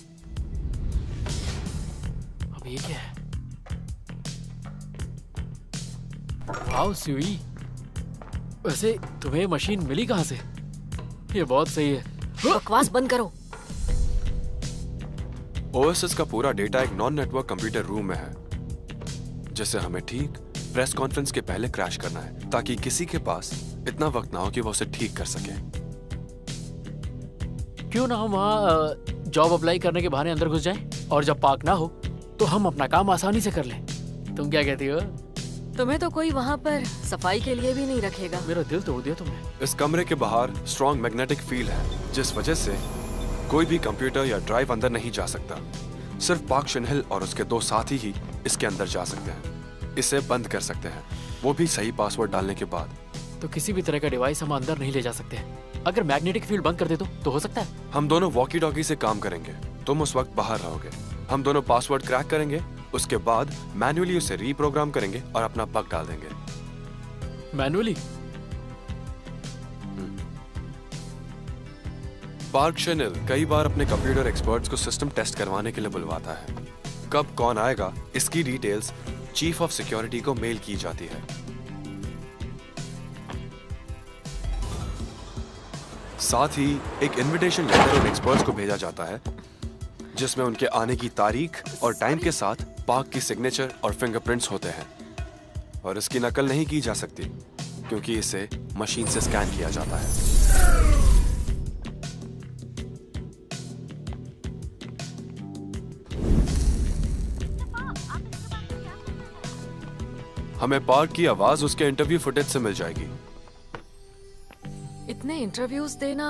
B: अब ये क्या है? वाओ सुई, वैसे तुम्हें मशीन मिली कहां से? ये बहुत सही है।
G: बकवास बंद करो।
F: OSS का पूरा डेटा एक नॉन नेटवर्क कंप्यूटर रूम में है, जिसे हमें ठीक प्रेस कॉन्फ्रेंस के पहले क्रैश करना है, ताकि किसी के पास इतना वक्त ना हो कि वो उसे ठीक कर सके।
B: क्यों ना हम वहाँ जॉब अप्लाई करने के बहाने अंदर घुस जाएं, और जब पार्क ना हो तो हम अपना काम आसानी से कर लें। तुम क्या कहती हो?
G: तुम्हें तो कोई वहाँ पर सफाई के लिए भी नहीं रखेगा।
B: मेरा दिल तोड़ दिया तुमने।
F: इस कमरे के बाहर स्ट्रॉन्ग मैग्नेटिक फील्ड है, जिस वजह से कोई भी कंप्यूटर या ड्राइव अंदर नहीं जा सकता। सिर्फ पार्क शिनहिल और उसके 2 साथी ही इसके अंदर जा सकते हैं। इसे बंद कर सकते हैं, वो भी सही पासवर्ड डालने के बाद।
B: तो किसी भी तरह का डिवाइस हम अंदर नहीं ले जा सकते हैं। अगर मैग्नेटिक फील्ड बंद कर दे तो हो सकता है।
F: हम दोनों वॉकी टॉकी से काम करेंगे। तुम उस वक्त बाहर रहोगे। हम dono पासवर्ड क्रैक करेंगे, उसके बाद मैन्युअली उसे रीप्रोग्राम करेंगे और अपना बग डाल देंगे।
B: मैन्युअली?
F: पार्क शिनहिल कई बार अपने कंप्यूटर एक्सपर्ट्स को सिस्टम टेस्ट करवाने के लिए बुलवाता है। कब कौन आएगा, इसकी डिटेल्स चीफ ऑफ सिक्योरिटी को मेल की जाती है। साथ ही एक इनविटेशन लेटर उन एक्सपर्ट्स को भेजा जाता है, जिसमें उनके आने की तारीख और टाइम के साथ पार्क की सिग्नेचर और फिंगरप्रिंट्स होते हैं। और इसकी नकल नहीं की जा सकती, क्योंकि इसे मशीन से स्कैन किया जाता है। हमें पार्क की आवाज उसके इंटरव्यू फुटेज से मिल जाएगी।
G: इतने इंटरव्यूज देना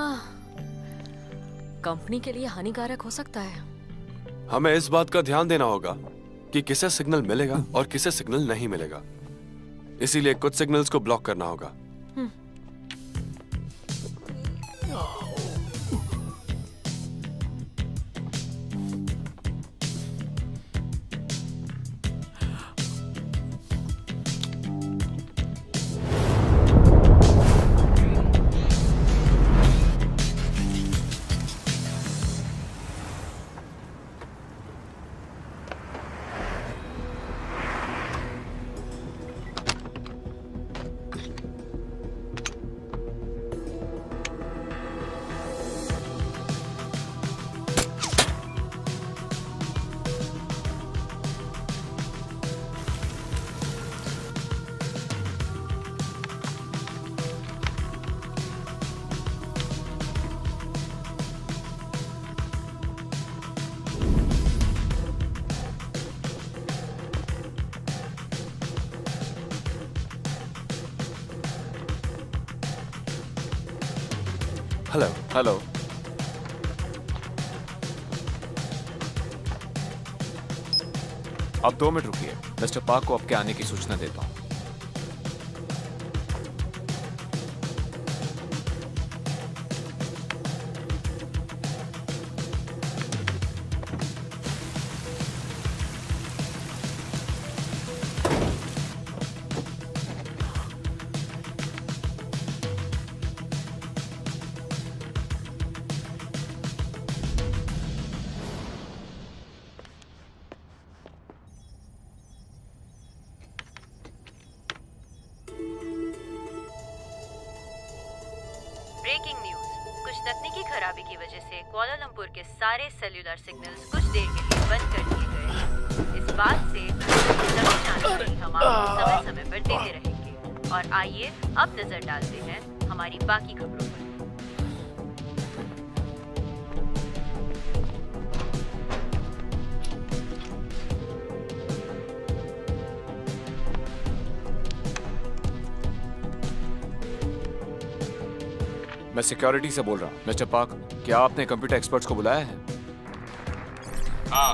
G: कंपनी के लिए हानिकारक हो सकता है।
F: हमें इस बात का ध्यान देना होगा कि किसे सिग्नल मिलेगा और किसे सिग्नल नहीं मिलेगा। इसीलिए कुछ सिग्नल्स को ब्लॉक करना होगा। हेलो।
D: हेलो। अब 2 मिनट रुकिए, मिस्टर पार्क को आपके आने की सूचना देता हूँ।
L: ब्रेकिंग न्यूज, कुछ तकनीकी खराबी की वजह से कुआलालंपुर के सारे सेल्यूलर सिग्नल्स कुछ देर के लिए बंद कर दिए गए हैं। इस बात से सभी जानकारी हम आपको समय समय पर देते रहेंगे। और आइए अब नजर डालते हैं हमारी बाकी खबरों पर।
D: मैं सिक्योरिटी से बोल रहा हूँ। मिस्टर पार्क, क्या आपने कंप्यूटर एक्सपर्ट्स को बुलाया है?
M: हाँ,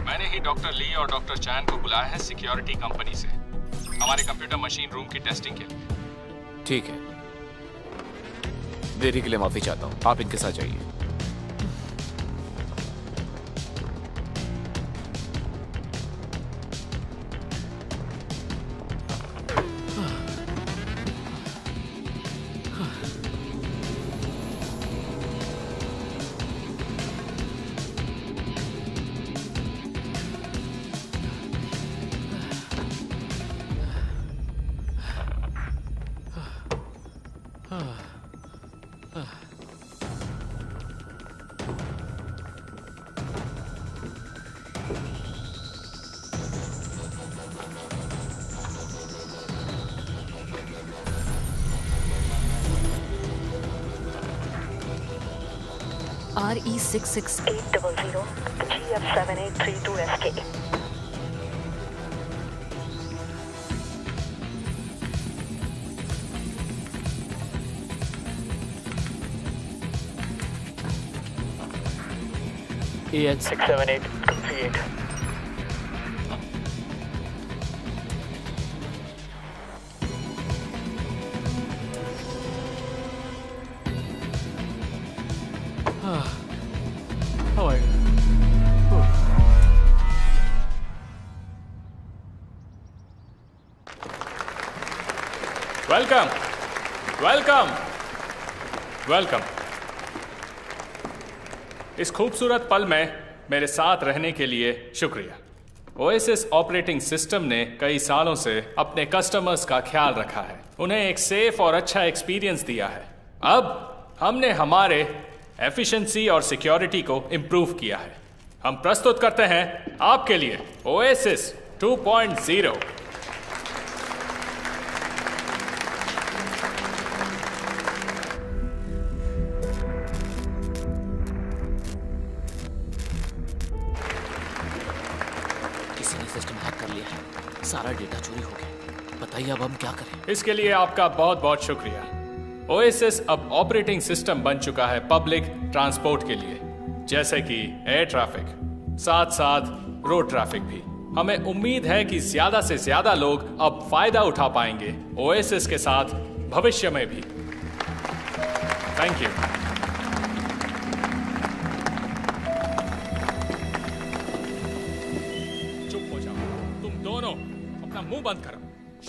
M: मैंने ही डॉक्टर ली और डॉक्टर चैन को बुलाया है सिक्योरिटी कंपनी से, हमारे कंप्यूटर मशीन रूम की टेस्टिंग के लिए।
D: ठीक है, देरी के लिए माफी चाहता हूँ, आप इनके साथ जाइए।
N: RE66800 GF7832SK।
B: AH
N: 67838।
M: Welcome, welcome, welcome. इस खूबसूरत पल में मेरे साथ रहने के लिए शुक्रिया। ओएसिस ऑपरेटिंग सिस्टम ने कई सालों से अपने कस्टमर्स का ख्याल रखा है, उन्हें एक सेफ और अच्छा एक्सपीरियंस दिया है। अब हमने हमारे एफिशिएंसी और सिक्योरिटी को इम्प्रूव किया है। हम प्रस्तुत करते हैं आपके लिए ओएसिस 2.0।
B: सारा डेटा चोरी हो गया। बताइए अब हम क्या करें?
M: इसके लिए आपका बहुत बहुत शुक्रिया। ओएसिस अब ऑपरेटिंग सिस्टम बन चुका है पब्लिक ट्रांसपोर्ट के लिए, जैसे कि एयर ट्रैफिक, साथ साथ रोड ट्रैफिक भी। हमें उम्मीद है कि ज्यादा से ज्यादा लोग अब फायदा उठा पाएंगे ओएसिस के साथ भविष्य में भी। Thank you. मुंह बंद करो।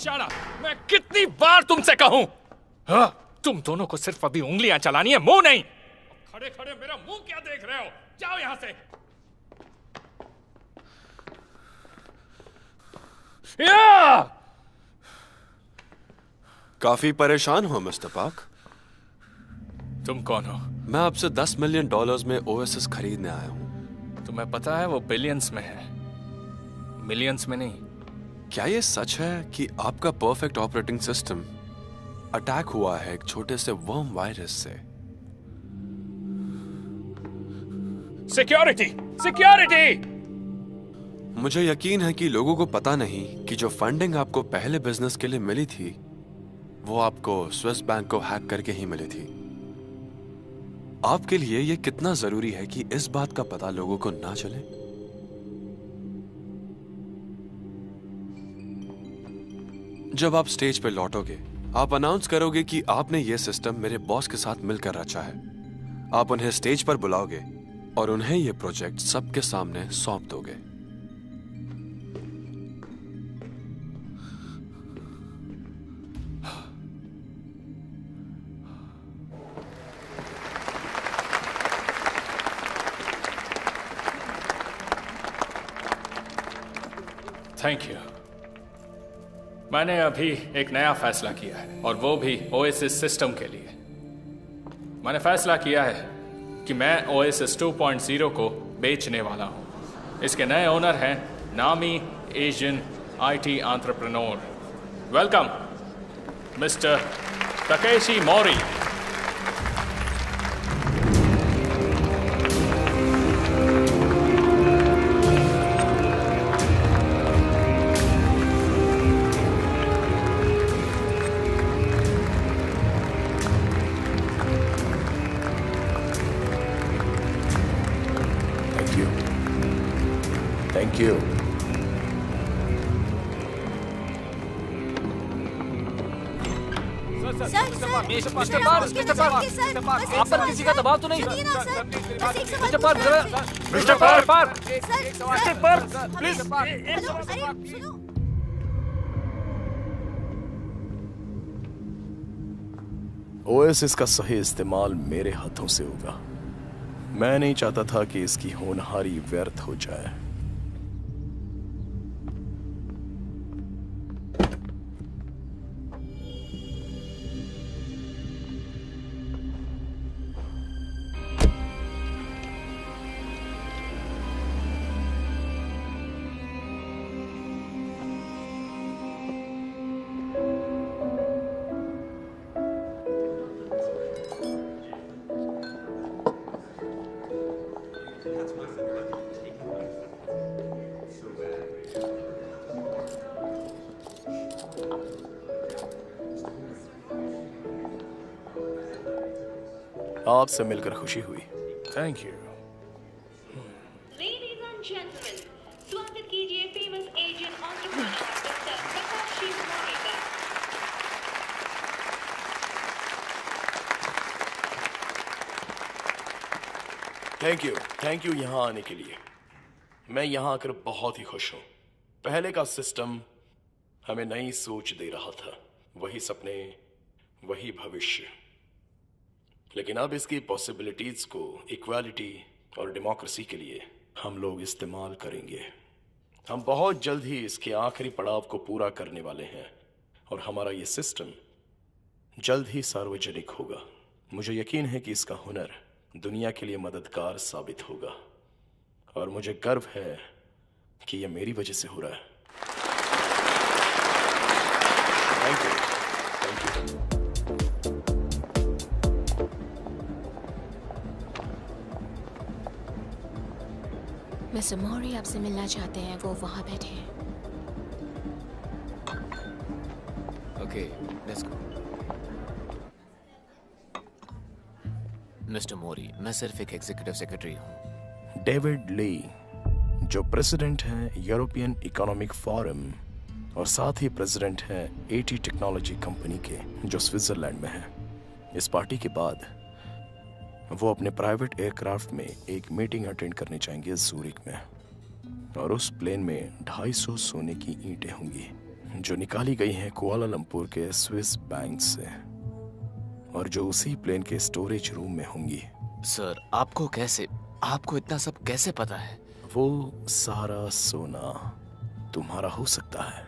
M: Shut up. मैं कितनी बार तुमसे कहूं? हाँ, तुम दोनों को सिर्फ अभी उंगलियां चलानी है, मुंह नहीं। खड़े खड़े मेरा मुंह क्या देख रहे हो? जाओ यहां से।
F: काफी परेशान हो मिस्टर पार्क?
M: तुम कौन हो?
F: मैं आपसे $10 मिलियन में ओएसिस खरीदने आया हूं।
M: तुम्हें पता है वो बिलियंस में है, मिलियंस में नहीं।
F: क्या ये सच है कि आपका परफेक्ट ऑपरेटिंग सिस्टम अटैक हुआ है एक छोटे से वर्म वायरस से?
M: Security, security!
F: मुझे यकीन है कि लोगों को पता नहीं कि जो फंडिंग आपको पहले बिजनेस के लिए मिली थी वो आपको स्विस बैंक को हैक करके ही मिली थी। आपके लिए ये कितना जरूरी है कि इस बात का पता लोगों को ना चले? जब आप स्टेज पे लौटोगे, आप अनाउंस करोगे कि आपने ये सिस्टम मेरे बॉस के साथ मिलकर रचा है। आप उन्हें स्टेज पर बुलाओगे और उन्हें ये प्रोजेक्ट सबके सामने सौंप दोगे।
M: Thank you. मैंने अभी एक नया फैसला किया है और वो भी ओएसिस सिस्टम के लिए। मैंने फैसला किया है कि मैं ओएसिस 2.0 को बेचने वाला हूं। इसके नए ओनर हैं नामी Asian IT entrepreneur. Welcome mister Takeshi Mori.
H: Thank you.
D: Mister park, आप पर किसी का दबाव तो नहीं? Mister park, please.
H: ओएसिस का सही इस्तेमाल मेरे हाथों से होगा। मैं नहीं चाहता था कि इसकी होनहारी व्यर्थ हो जाए। आपसे मिलकर खुशी हुई।
M: Thank you.
L: Ladies and gentlemen, स्वागत कीजिए famous Asian entrepreneur mister Takeshi Mori का।
H: थैंक यू यहाँ आने के लिए। मैं यहाँ आकर बहुत ही खुश हूँ। पहले का सिस्टम हमें नई सोच दे रहा था, वही सपने, वही भविष्य। लेकिन अब इसकी पॉसिबिलिटीज को इक्वालिटी और डेमोक्रेसी के लिए हम लोग इस्तेमाल करेंगे। हम बहुत जल्द ही इसके आखिरी पड़ाव को पूरा करने वाले हैं और हमारा ये सिस्टम जल्द ही सार्वजनिक होगा। मुझे यकीन है कि इसका हुनर दुनिया के लिए मददगार साबित होगा और मुझे गर्व है कि यह मेरी वजह से हो रहा है। Thank you.
A: मिस्टर मोरी आपसे मिलना चाहते हैं, वो वहां बैठे हैं।
B: Okay, let's go. मिस्टर मोरी, मैं सिर्फ एक एग्जीक्यूटिव सेक्रेटरी हूँ।
H: डेविड ली, जो प्रेसिडेंट हैं यूरोपियन इकोनॉमिक फोरम और साथ ही प्रेसिडेंट हैं एटी टेक्नोलॉजी कंपनी के, जो स्विट्जरलैंड में है। इस पार्टी के बाद वो अपने प्राइवेट एयरक्राफ्ट में एक मीटिंग अटेंड करने जाएंगे ज़ूरिक में, और उस प्लेन में 250 सोने की ईंटें होंगी जो निकाली गई हैं कुआलालंपुर के स्विस बैंक से, और जो उसी प्लेन के स्टोरेज रूम में होंगी।
B: सर, आपको इतना सब कैसे पता है?
H: वो सारा सोना तुम्हारा हो सकता है।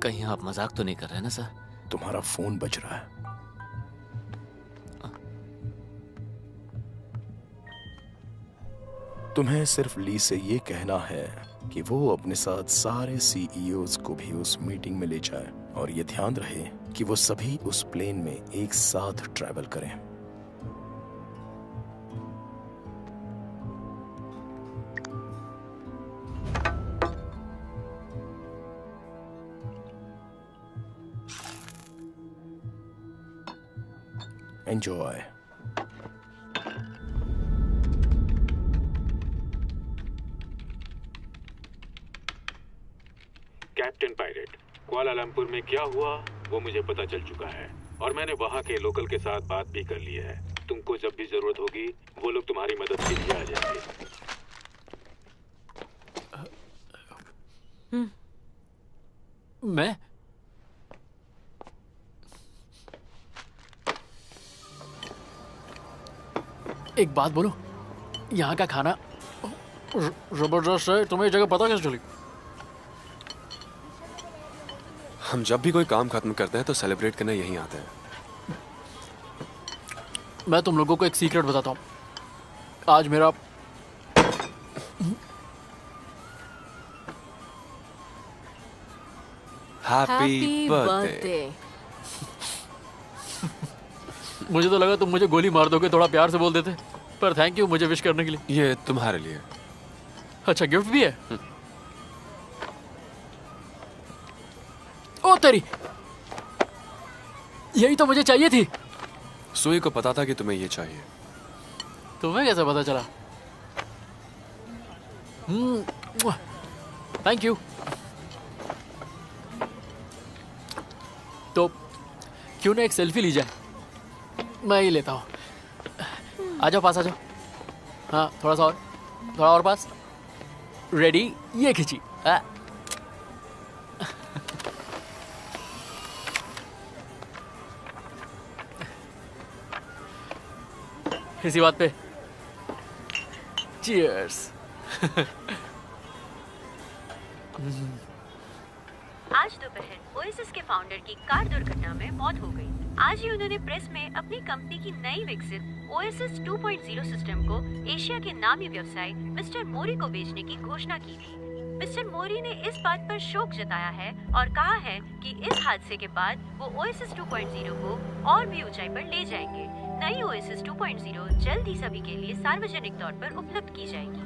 B: कहीं आप मजाक तो नहीं कर रहे ना सर?
H: तुम्हारा फोन बज रहा है। तुम्हें सिर्फ ली से ये कहना है कि वो अपने साथ सारे सीईओज को भी उस मीटिंग में ले जाए, और ये ध्यान रहे कि वो सभी उस प्लेन में एक साथ ट्रैवल करें। एंजॉय।
J: कैप्टन पायरेट, कुआलालंपुर में क्या हुआ वो मुझे पता चल चुका है और मैंने वहाँ के लोकल के साथ बात भी कर ली है। तुमको जब भी जरूरत होगी वो लोग तुम्हारी मदद के लिए आ जाएंगे।
B: मैं एक बात बोलूं, यहाँ का खाना जबरदस्त है। तुम्हें ये जगह पता कैसे चली?
F: हम जब भी कोई काम खत्म करते हैं तो सेलिब्रेट करने यहीं आते हैं।
B: मैं तुम लोगों को एक सीक्रेट बताता हूँ। आज मेरा
F: हैप्पी बर्थडे।
B: मुझे तो लगा तुम मुझे गोली मार दोगे, थोड़ा प्यार से बोल देते, पर थैंक यू मुझे विश करने के लिए।
F: ये तुम्हारे लिए।
B: अच्छा, गिफ्ट भी है? ओ तेरी, यही तो मुझे चाहिए थी।
F: सुई को पता था कि तुम्हें ये चाहिए।
B: तुम्हें कैसे पता चला? Thank you. तो क्यों ना एक सेल्फी ली जाए? मैं ही लेता हूँ। आ जाओ, पास आ जाओ। हाँ, थोड़ा सा और, थोड़ा और पास। रेडी? ये खींची। इसी बात पे चीयर्स।
L: आज दोपहर ओएसिस के फाउंडर की कार दुर्घटना में मौत हो गई। आज ही उन्होंने प्रेस में अपनी कंपनी की नई विकसित ओएसिस 2.0 सिस्टम को एशिया के नामी व्यवसायी मिस्टर मोरी को बेचने की घोषणा की थी। मिस्टर मोरी ने इस बात पर शोक जताया है और कहा है कि इस हादसे के बाद वो ओएसिस 2.0 को और भी ऊंचाई पर ले जाएंगे। नई ओएसिस 2.0 जल्द ही सभी के लिए सार्वजनिक तौर पर उपलब्ध की जाएगी।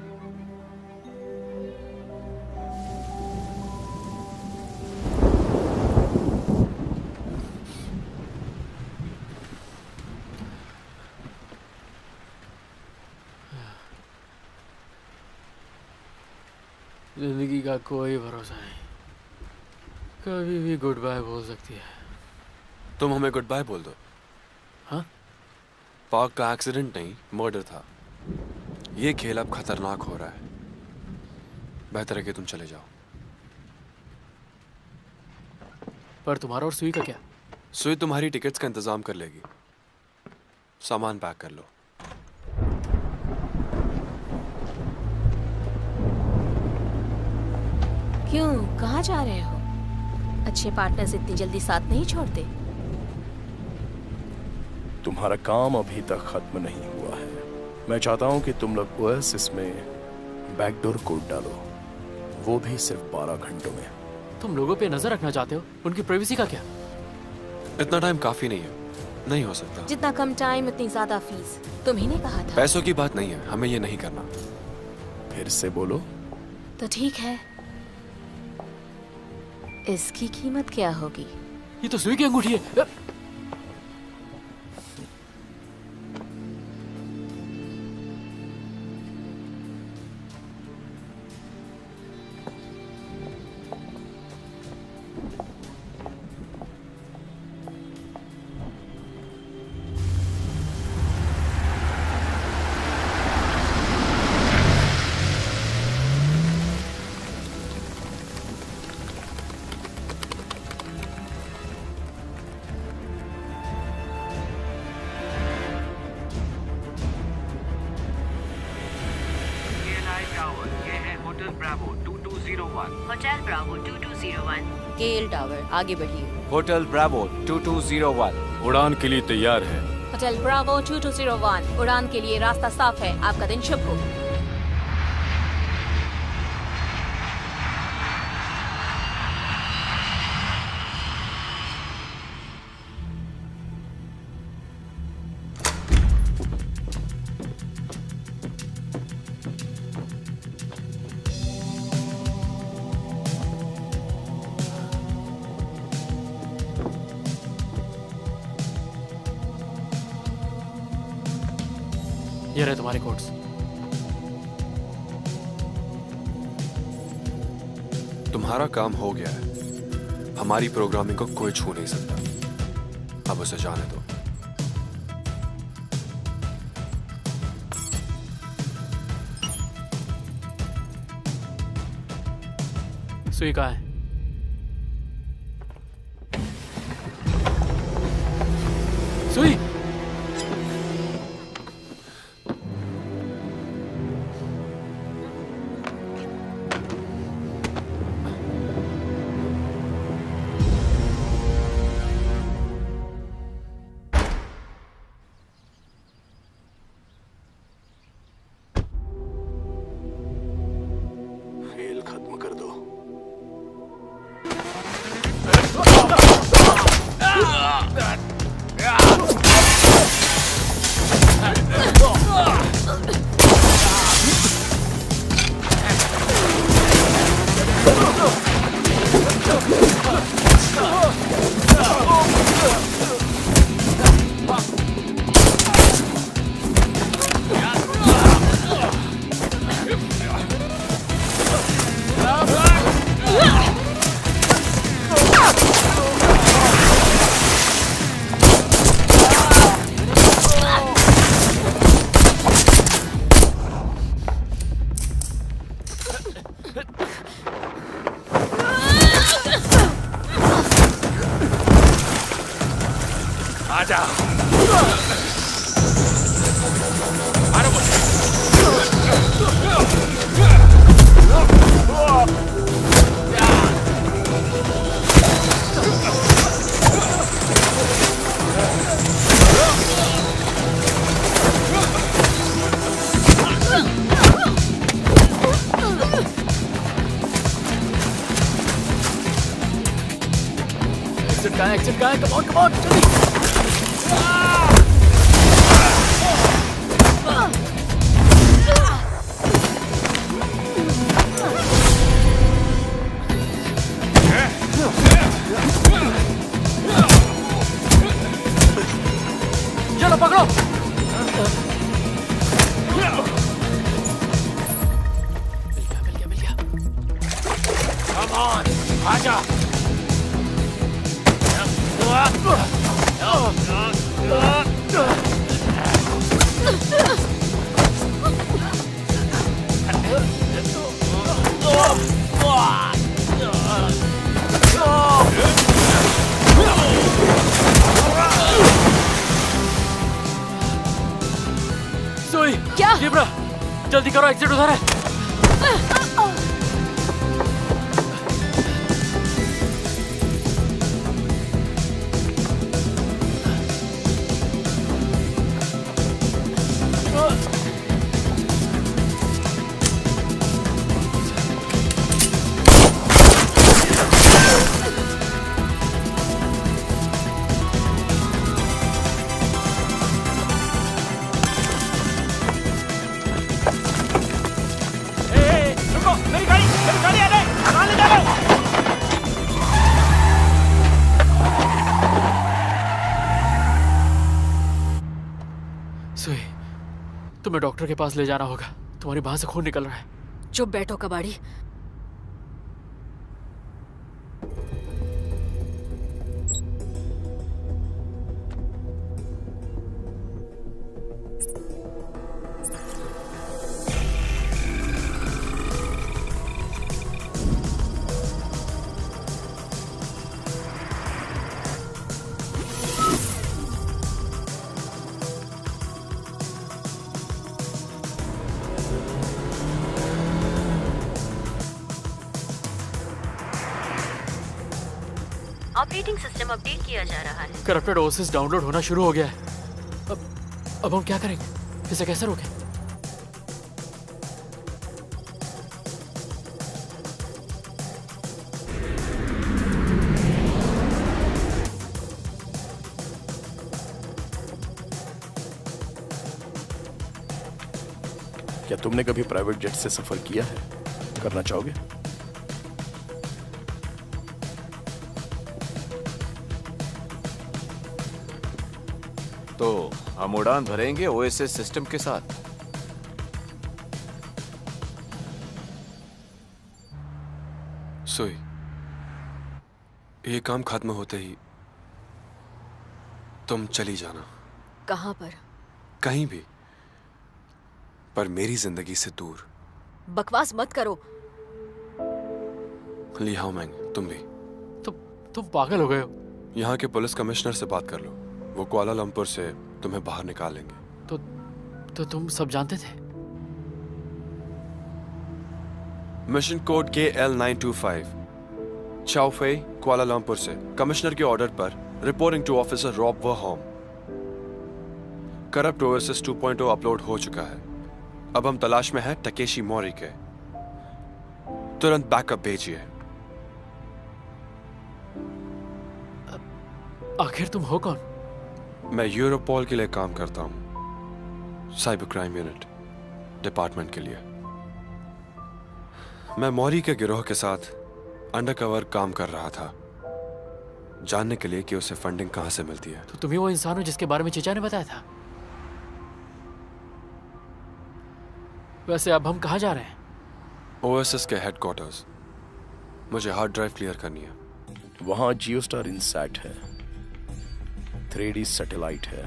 B: जिंदगी का कोई भरोसा नहीं, कभी भी गुड बाय बोल सकती है।
F: तुम हमें गुड बाय बोल दो।
B: हाँ?
F: पार्क का एक्सीडेंट नहीं, मर्डर था। ये खेल अब खतरनाक हो रहा है। बेहतर है कि तुम चले जाओ।
B: पर तुम्हारा और सुई का क्या?
F: सुई तुम्हारी टिकट्स का इंतजाम कर लेगी। सामान पैक कर लो।
A: क्यों, कहाँ जा रहे हो? अच्छे पार्टनर्स इतनी जल्दी साथ नहीं छोड़ते।
H: तुम्हारा काम अभी तक खत्म नहीं हुआ है। मैं चाहता हूं कि तुम लोग ओएसिस में बैकडोर कोड डालो, वो भी सिर्फ 12 घंटों में।
B: तुम लोगों पे नजर रखना चाहते हो, उनकी प्राइवेसी का क्या?
F: इतना टाइम काफी नहीं है, नहीं हो सकता।
A: जितना कम टाइम उतनी ज्यादा फीस, तुम्ही ने कहा था।
F: पैसों की बात नहीं है, हमें ये नहीं करना।
H: फिर से बोलो।
A: तो ठीक है, इसकी कीमत क्या होगी?
B: ये तो सुई की अंगूठी है।
L: Hotel Bravo 2201।
I: केएल टावर, आगे बढ़िए।
D: होटल ब्रावो 2201
H: उड़ान के लिए तैयार है।
A: होटल ब्रावो 2201, उड़ान के लिए रास्ता साफ है। आपका दिन शुभ हो।
B: ये रहे तुम्हारे कोड्स।
F: तुम्हारा काम हो गया है। हमारी प्रोग्रामिंग को कोई छू नहीं सकता। अब उसे जाने दो।
B: सुई कहाँ है? सुई!
H: खेल खत्म कर दो।
D: आजा।
B: Exit guy, come on, जल्दी! चलो पकड़ो! मिल गया।
D: Come on, आजा।
B: सुई!
G: क्या?
B: लिब्रा, जल्दी करो, एग्जिट उधर है। सुई, तुम्हें डॉक्टर के पास ले जाना होगा। तुम्हारी बांह से खून निकल रहा है।
G: चुप बैठो कबाड़ी।
L: ऑपरेटिंग सिस्टम अपडेट किया जा रहा है।
B: करप्टेड ओएसएस डाउनलोड होना शुरू हो गया है। अब हम क्या करेंगे? इसे कैसे रोकें?
H: क्या तुमने कभी प्राइवेट जेट से सफर किया है? करना चाहोगे?
D: तो हम उड़ान भरेंगे ओएसएस सिस्टम के साथ।
F: सोई, ये काम खत्म होते ही तुम चली जाना।
G: कहाँ पर?
F: कहीं भी, पर मेरी जिंदगी से दूर।
G: बकवास मत करो।
F: ली हाओ मैंग, तुम भी।
B: तुम पागल हो गए हो।
F: यहाँ के पुलिस कमिश्नर से बात कर लो, वो कुआलालंपुर से तुम्हें बाहर निकालेंगे।
B: तो तुम सब जानते थे?
F: मिशन कोड KL925, चाओफे, कुआलालंपुर से कमिश्नर के ऑर्डर पर रिपोर्टिंग टू ऑफिसर रॉब वर्होम। करप्ट OSS 2.0 अपलोड हो चुका है। अब हम तलाश में हैं टकेशी मोरी के। तुरंत बैकअप भेजिए।
B: आखिर तुम हो कौन?
F: मैं यूरोपॉल के लिए काम करता हूं, साइबर क्राइम यूनिट डिपार्टमेंट के लिए। मैं मौरी के गिरोह के साथ अंडरकवर काम कर रहा था, जानने के लिए कि उसे फंडिंग कहां से मिलती है।
B: तो तुम ही वो इंसान हो जिसके बारे में चीचा ने बताया था? वैसे अब हम कहां जा रहे हैं?
F: OSS के हेडक्वार्टर्स। मुझे हार्ड ड्राइव क्लियर करनी है।
H: वहां जियोस्टार इनसैट है, 3D सैटेलाइट है,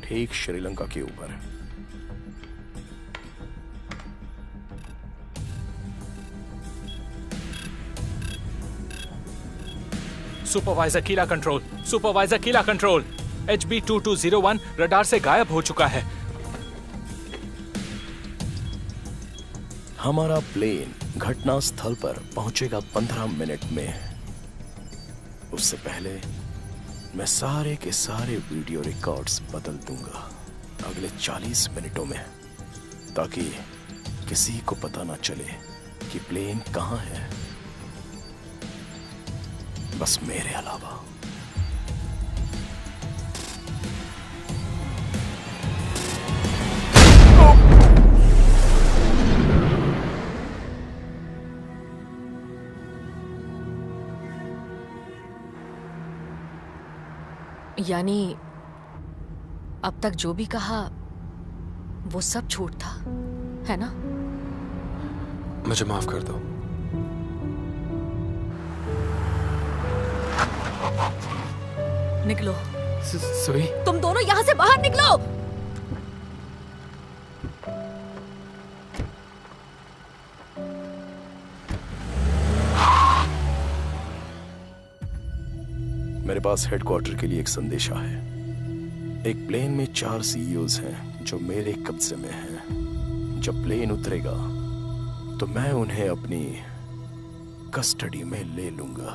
H: ठीक श्रीलंका के ऊपर।
M: सुपरवाइजर कीला कंट्रोल, सुपरवाइजर कीला कंट्रोल, HB2201 रडार से गायब हो चुका है।
H: हमारा प्लेन घटना स्थल पर पहुंचेगा 15 मिनट में। उससे पहले मैं सारे के सारे वीडियो रिकॉर्ड्स बदल दूंगा अगले 40 मिनटों में, ताकि किसी को पता ना चले कि प्लेन कहां है, बस मेरे अलावा।
G: यानी अब तक जो भी कहा वो सब झूठ था, है ना?
F: मुझे माफ कर दो।
G: निकलो।
B: सोई,
G: तुम दोनों यहां से बाहर निकलो।
H: मेरे पास हेडक्वार्टर के लिए एक संदेशा है। एक प्लेन में 4 CEOs हैं जो मेरे कब्जे में हैं। जब प्लेन उतरेगा तो मैं उन्हें अपनी कस्टडी में ले लूंगा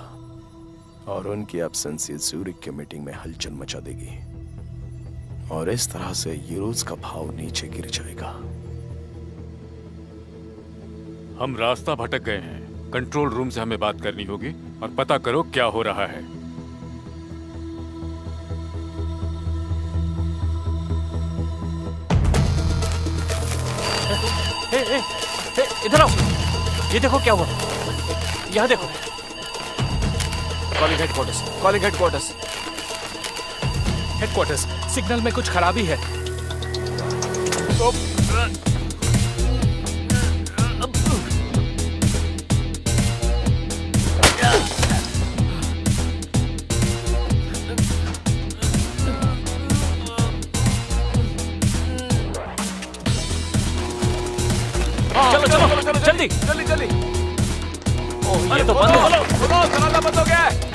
H: और उनकी एब्सेंस ज़ूरिक की मीटिंग में हलचल मचा देगी और इस तरह से यूरोज का भाव नीचे गिर जाएगा।
O: हम रास्ता भटक गए हैं। कंट्रोल रूम से हमें बात करनी होगी और पता करो क्या हो रहा है।
K: इधर आओ, ये देखो क्या हुआ। यहाँ देखो।
D: Calling headquarters, calling headquarters.
M: Headquarters, signal में कुछ खराबी है।
K: चलो चलो जल्दी
D: जल्दी जल्दी।
K: ओह, ये तो बंद है।
D: दरवाजा बंद हो गया है।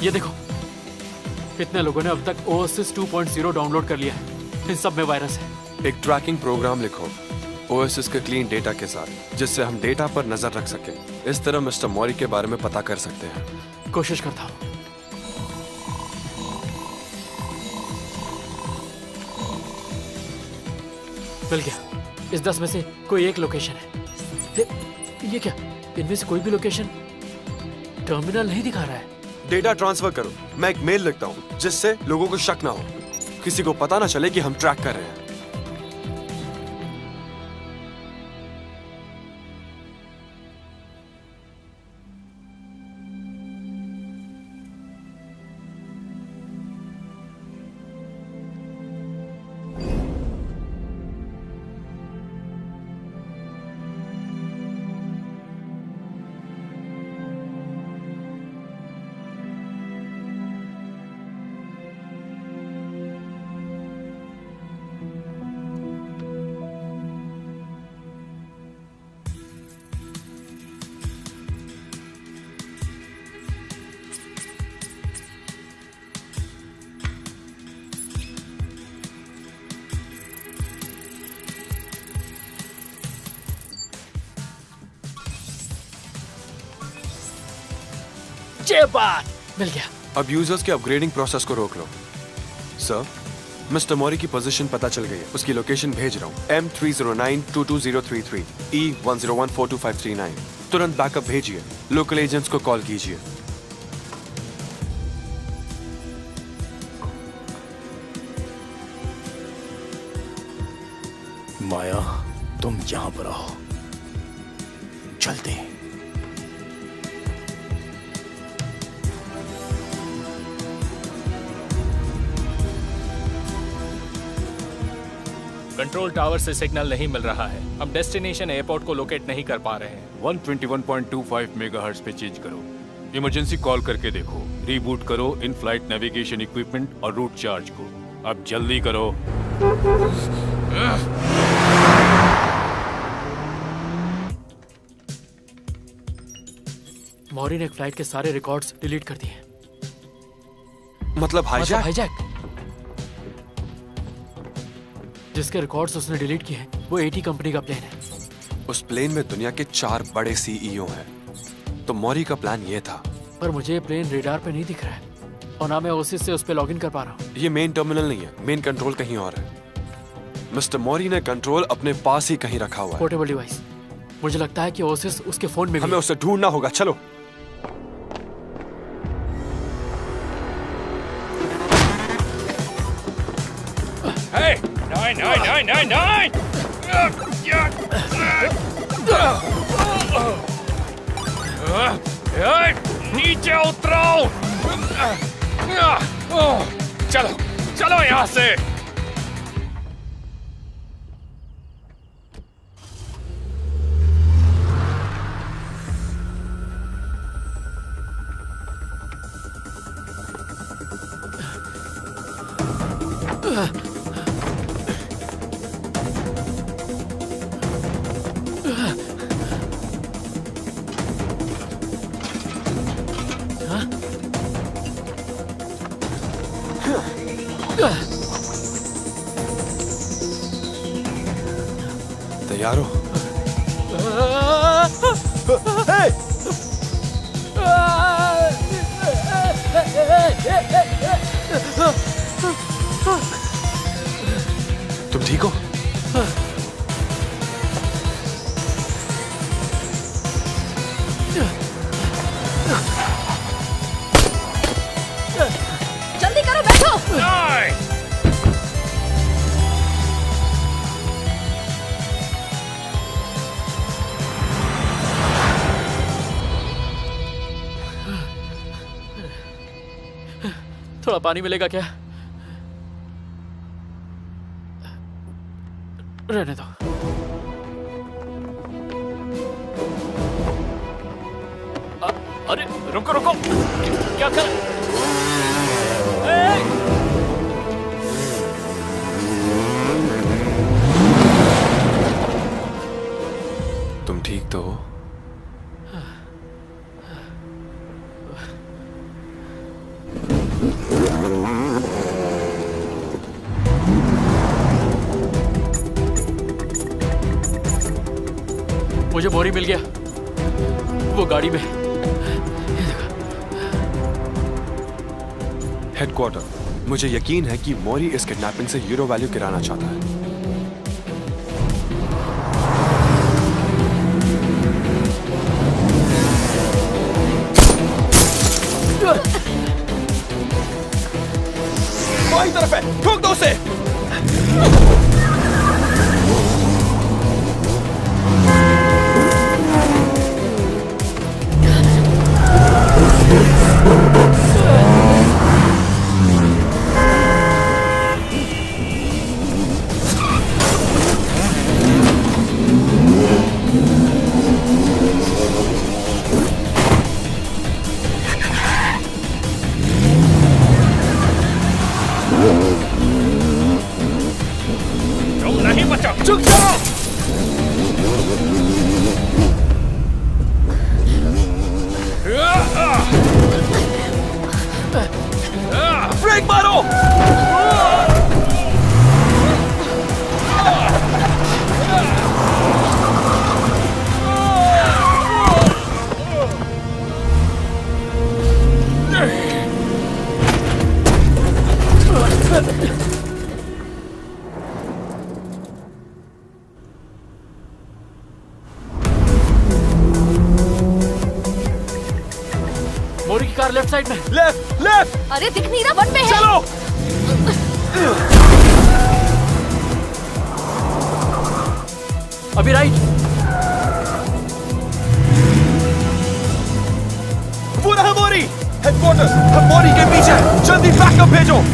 B: ये देखो, कितने लोगों ने अब तक OSS 2.0 डाउनलोड कर लिया है। इन सब में वायरस है।
F: एक ट्रैकिंग प्रोग्राम लिखो OSS के क्लीन डेटा के साथ, जिससे हम डेटा पर नजर रख सकें। इस तरह मिस्टर मौरी के बारे में पता कर सकते हैं।
B: कोशिश करता हूँ। मिल गया। इस 10 में से कोई एक लोकेशन है। ये क्या? इनमें से कोई भी लोकेशन टर्मिनल नहीं दिखा रहा है।
F: डेटा ट्रांसफर करो। मैं एक मेल लिखता हूँ जिससे लोगों को शक ना हो, किसी को पता ना चले कि हम ट्रैक कर रहे हैं।
B: बात मिल गया।
F: अब यूजर्स के अपग्रेडिंग प्रोसेस को रोक लो। सर, मिस्टर मौरी की पोजीशन पता चल गई है। उसकी लोकेशन भेज रहा हूँ। M3092203 E1014259। तुरंत बैकअप भेजिए। लोकल एजेंट्स को कॉल कीजिए।
H: माया, तुम यहां पर आओ जल्दी।
M: कंट्रोल टावर से सिग्नल नहीं मिल रहा है। हम डेस्टिनेशन एयरपोर्ट को लोकेट नहीं कर पा रहे हैं।
O: 121.25 मेगाहर्ट्ज पे चेंज करो। इमरजेंसी कॉल करके देखो। रीबूट करो इन फ्लाइट नेविगेशन इक्विपमेंट और रूट चार्ज को। अब जल्दी करो।
B: मौरी ने एक फ्लाइट के सारे रिकॉर्ड्स डिलीट कर दिए।
F: मतलब हाईजैक?
B: जिसके रिकॉर्ड्स उसने डिलीट किए हैं वो AT कंपनी का प्लेन है।
F: उस प्लेन में दुनिया के 4 बड़े CEO हैं। तो मौरी का प्लान ये था।
B: पर मुझे ये प्लेन रेडार पे नहीं दिख रहा है और ना मैं ओसिस से उस पे लॉगिन कर पा रहा हूँ।
F: ये मेन टर्मिनल नहीं है, मेन कंट्रोल कहीं और है। मिस्टर मौरी ने कंट्रोल अपने पास ही कहीं रखा हुआ है।
B: Portable device. मुझे लगता है कि ओसिस उसके फोन में।
F: हमें उसे ढूंढना होगा। चलो।
M: Hey! Nine! नीचे उतरो! चलो यहाँ से!
F: तैयार हो? तुम ठीक हो?
G: जल्दी करो, बैठो।
B: थोड़ा पानी मिलेगा क्या? रहने दो।
M: अरे रुको क्या कर?
F: तुम ठीक तो हो?
B: मुझे मौरी मिल गया, वो गाड़ी में।
F: हेडक्वार्टर, मुझे यकीन है कि मौरी इस किडनैपिंग से यूरो वैल्यू गिराना चाहता है।
B: मोरी की कार लेफ्ट साइड में।
D: Left left.
G: अरे दिख नहीं रहा, वन में है।
D: चलो।
B: अभी राइट।
D: वो रहा मोरी। हेडक्वार्टर्स, हम मोरी के पीछे। जल्दी बैकअप भेजो।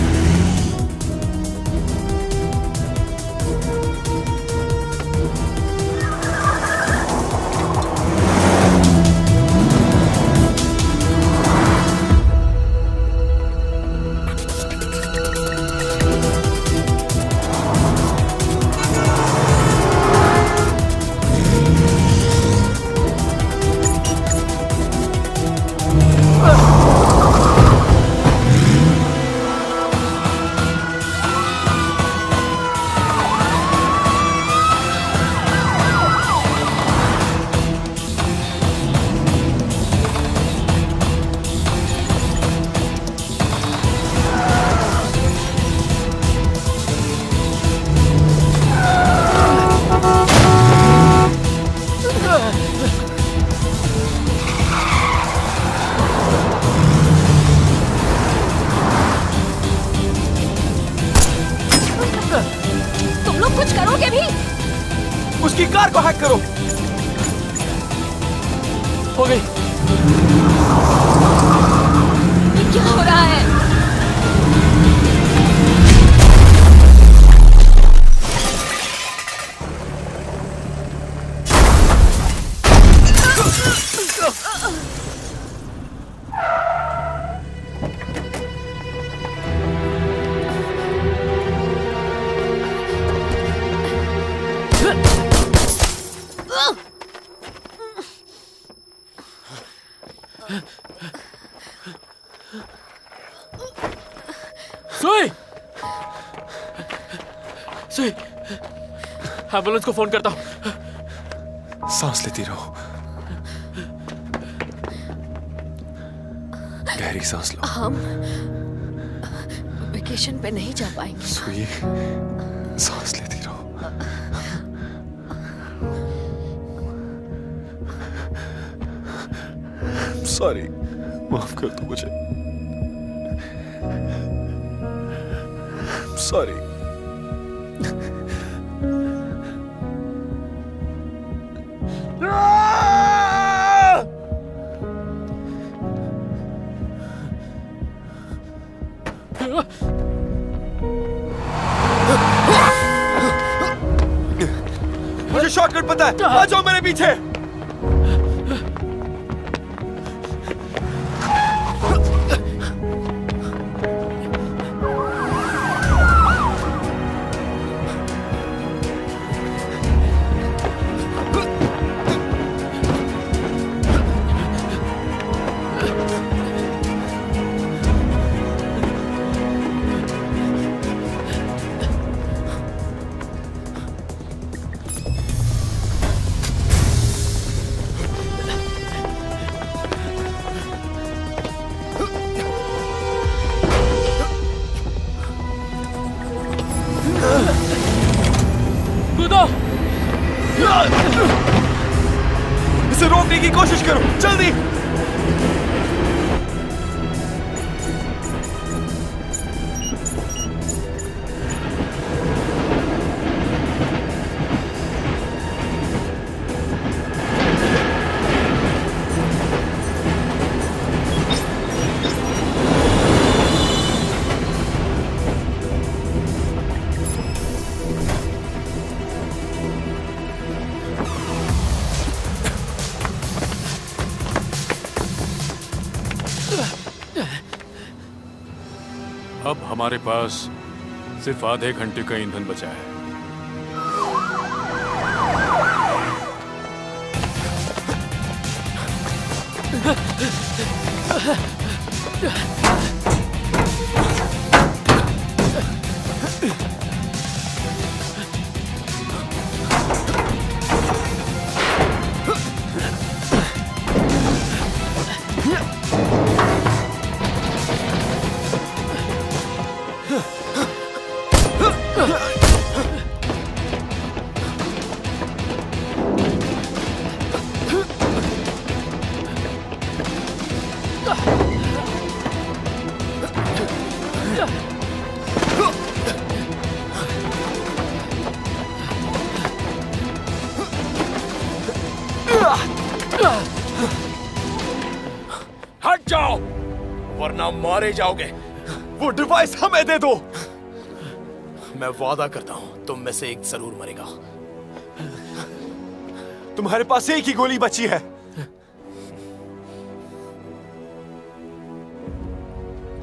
D: उसकी कार को हैक करो।
B: हो गई।
G: ये क्या हो रहा है?
B: सुई, एम्बुलेंस को फोन करता हूँ।
F: सांस लेती रहो, गहरी सांस लो।
G: हम वेकेशन पे नहीं जा पाएंगे।
F: सुई, सांस लेती रहो। सॉरी, माफ कर दो मुझे। सॉरी।
D: मुझे शॉर्टकट पता है, आ जाओ मेरे पीछे। इसे रोकने की कोशिश करो, जल्दी।
O: अब हमारे पास सिर्फ आधे घंटे का ईंधन बचा है।
H: हट जाओ वरना मारे जाओगे।
F: वो डिवाइस हमें दे दो।
H: मैं वादा करता हूं तुम में से एक जरूर मरेगा।
F: तुम्हारे पास एक ही गोली बची है।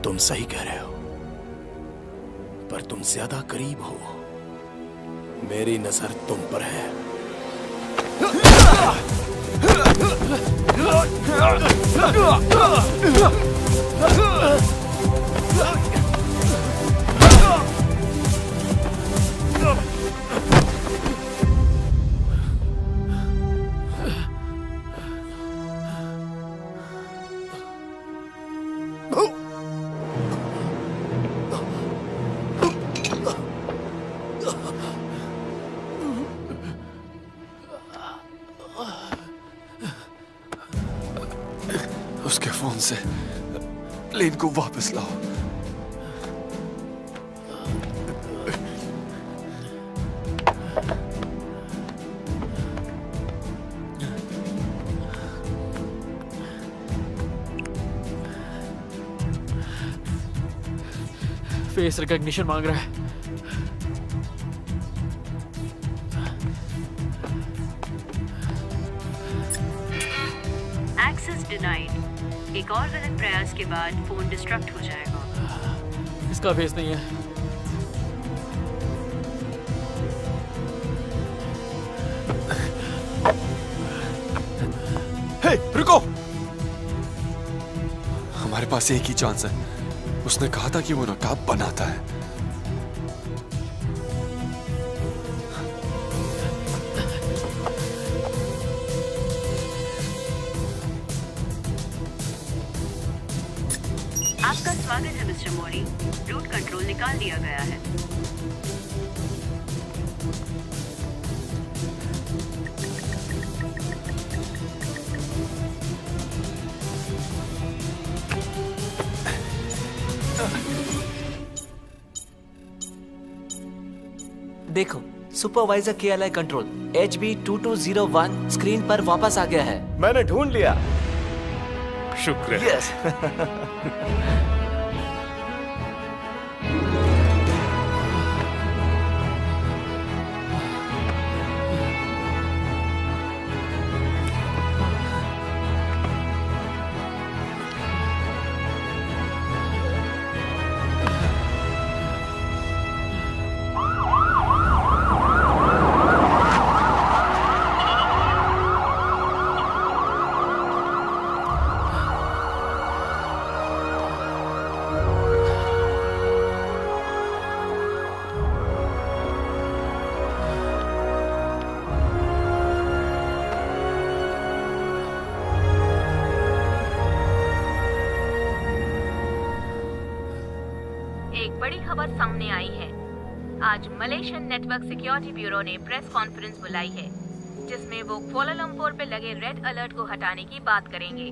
H: तुम सही कह रहे हो, पर तुम ज्यादा करीब हो। मेरी नजर तुम पर है।
F: उसके फोन से लेन को वापस लाओ।
B: फेस रिकॉग्निशन मांग रहा है।
L: Access denied. एक और गलत प्रयास के बाद फोन डिस्ट्रक्ट हो जाएगा।
B: इसका फेस नहीं है।
F: हे, रुको। हमारे पास एक ही चांस है। उसने कहा था कि वो नकाब बनाता है।
L: आपका स्वागत है मिस्टर मोरी। रूट कंट्रोल निकाल दिया गया है।
P: देखो, supervisor KLI control HB2201 screen पर वापस आ गया है।
D: मैंने ढूंढ लिया।
O: शुक्र।
P: यस।
L: सामने आई है। आज मलेशियन नेटवर्क सिक्योरिटी ब्यूरो ने प्रेस कॉन्फ्रेंस बुलाई है, जिसमें वो कुआलालंपुर पे लगे रेड अलर्ट को हटाने की बात करेंगे।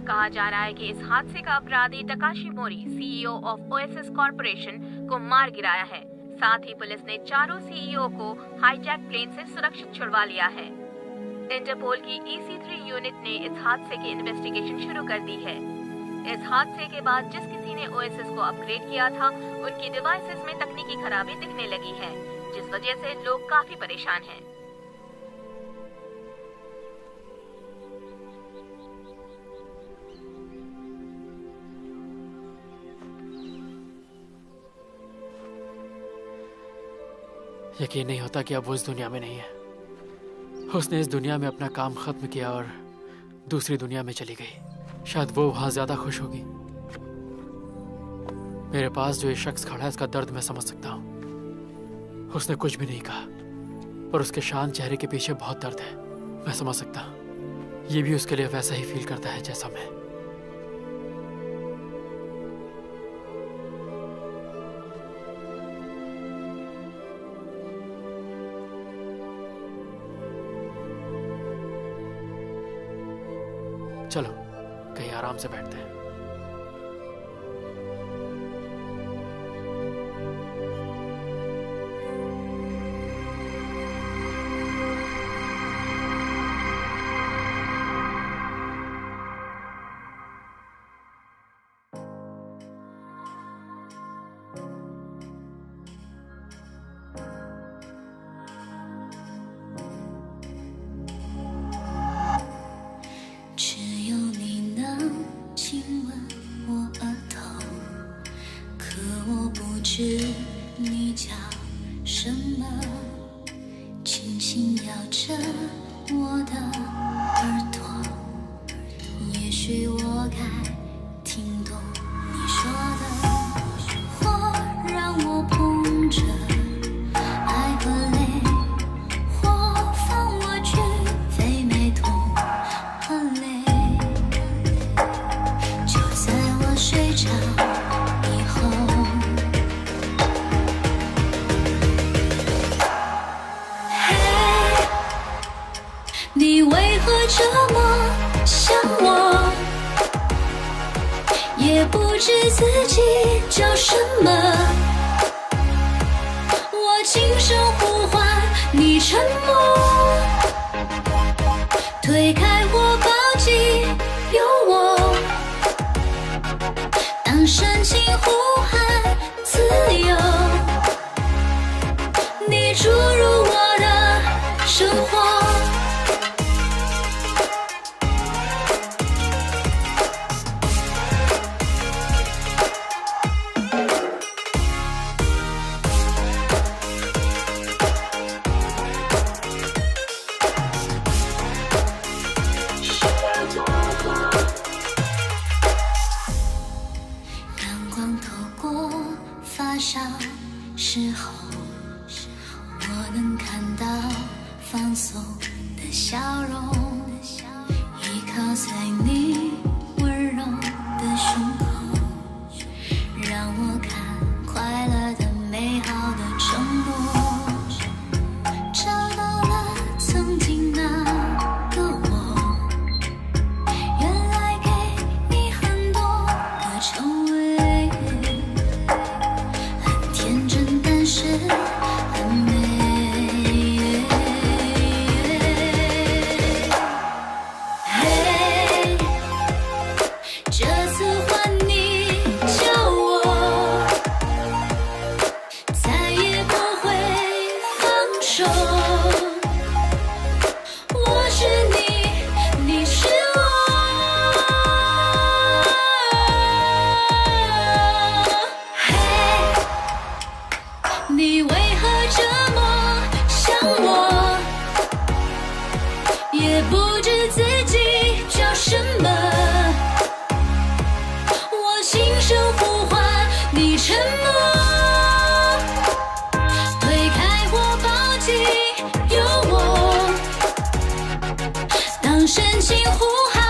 L: कहा जा रहा है कि इस हादसे का अपराधी Takeshi Mori, CEO of oasis corporation, को मार गिराया है। साथ ही पुलिस ने चारों CEO को हाईजैक प्लेन से सुरक्षित छुड़वा लिया है। इंटरपोल की EC3 यूनिट ने इस हादसे की इन्वेस्टिगेशन शुरू कर दी है। इस हादसे के बाद जिस किसी ने ओएसिस को अपग्रेड किया था, उनकी डिवाइसेस में तकनीकी खराबी दिखने लगी है, जिस वजह से लोग काफी परेशान हैं।
B: यकीन नहीं होता कि अब वो इस दुनिया में नहीं है। उसने इस दुनिया में अपना काम खत्म किया और दूसरी दुनिया में चली गई। शायद वो वहां ज्यादा खुश होगी। मेरे पास जो ये शख्स खड़ा है, इसका दर्द मैं समझ सकता हूं। उसने कुछ भी नहीं कहा, पर उसके शांत चेहरे के पीछे बहुत दर्द है। मैं समझ सकता हूं। ये भी उसके लिए वैसा ही फील करता है जैसा मैं। चलो कहीं आराम से बैठते हैं।
Q: 许你叫什么，轻轻摇着我的耳朵，也许我该听懂你说的话，让我碰着爱和泪，或放我去飞没痛和泪，就在我睡着以后。你为何这么想我？也不知自己叫什么。我轻声呼唤，你沉默。推开我，抱紧有我。当深情呼喊自由，你注入我的生活。时候，我能看到放松的笑容，依靠在你温柔的胸口，让我看快乐的美好的承诺，找到了曾经那个我，原来给你很多个称谓。是很美，嘿，这次换你叫我，再也不会放手。我是你，你是我，嘿。你为何这么想我？也不知自己叫什么。我轻声呼唤，你沉默。推开我，抱紧有我。当深情呼喊。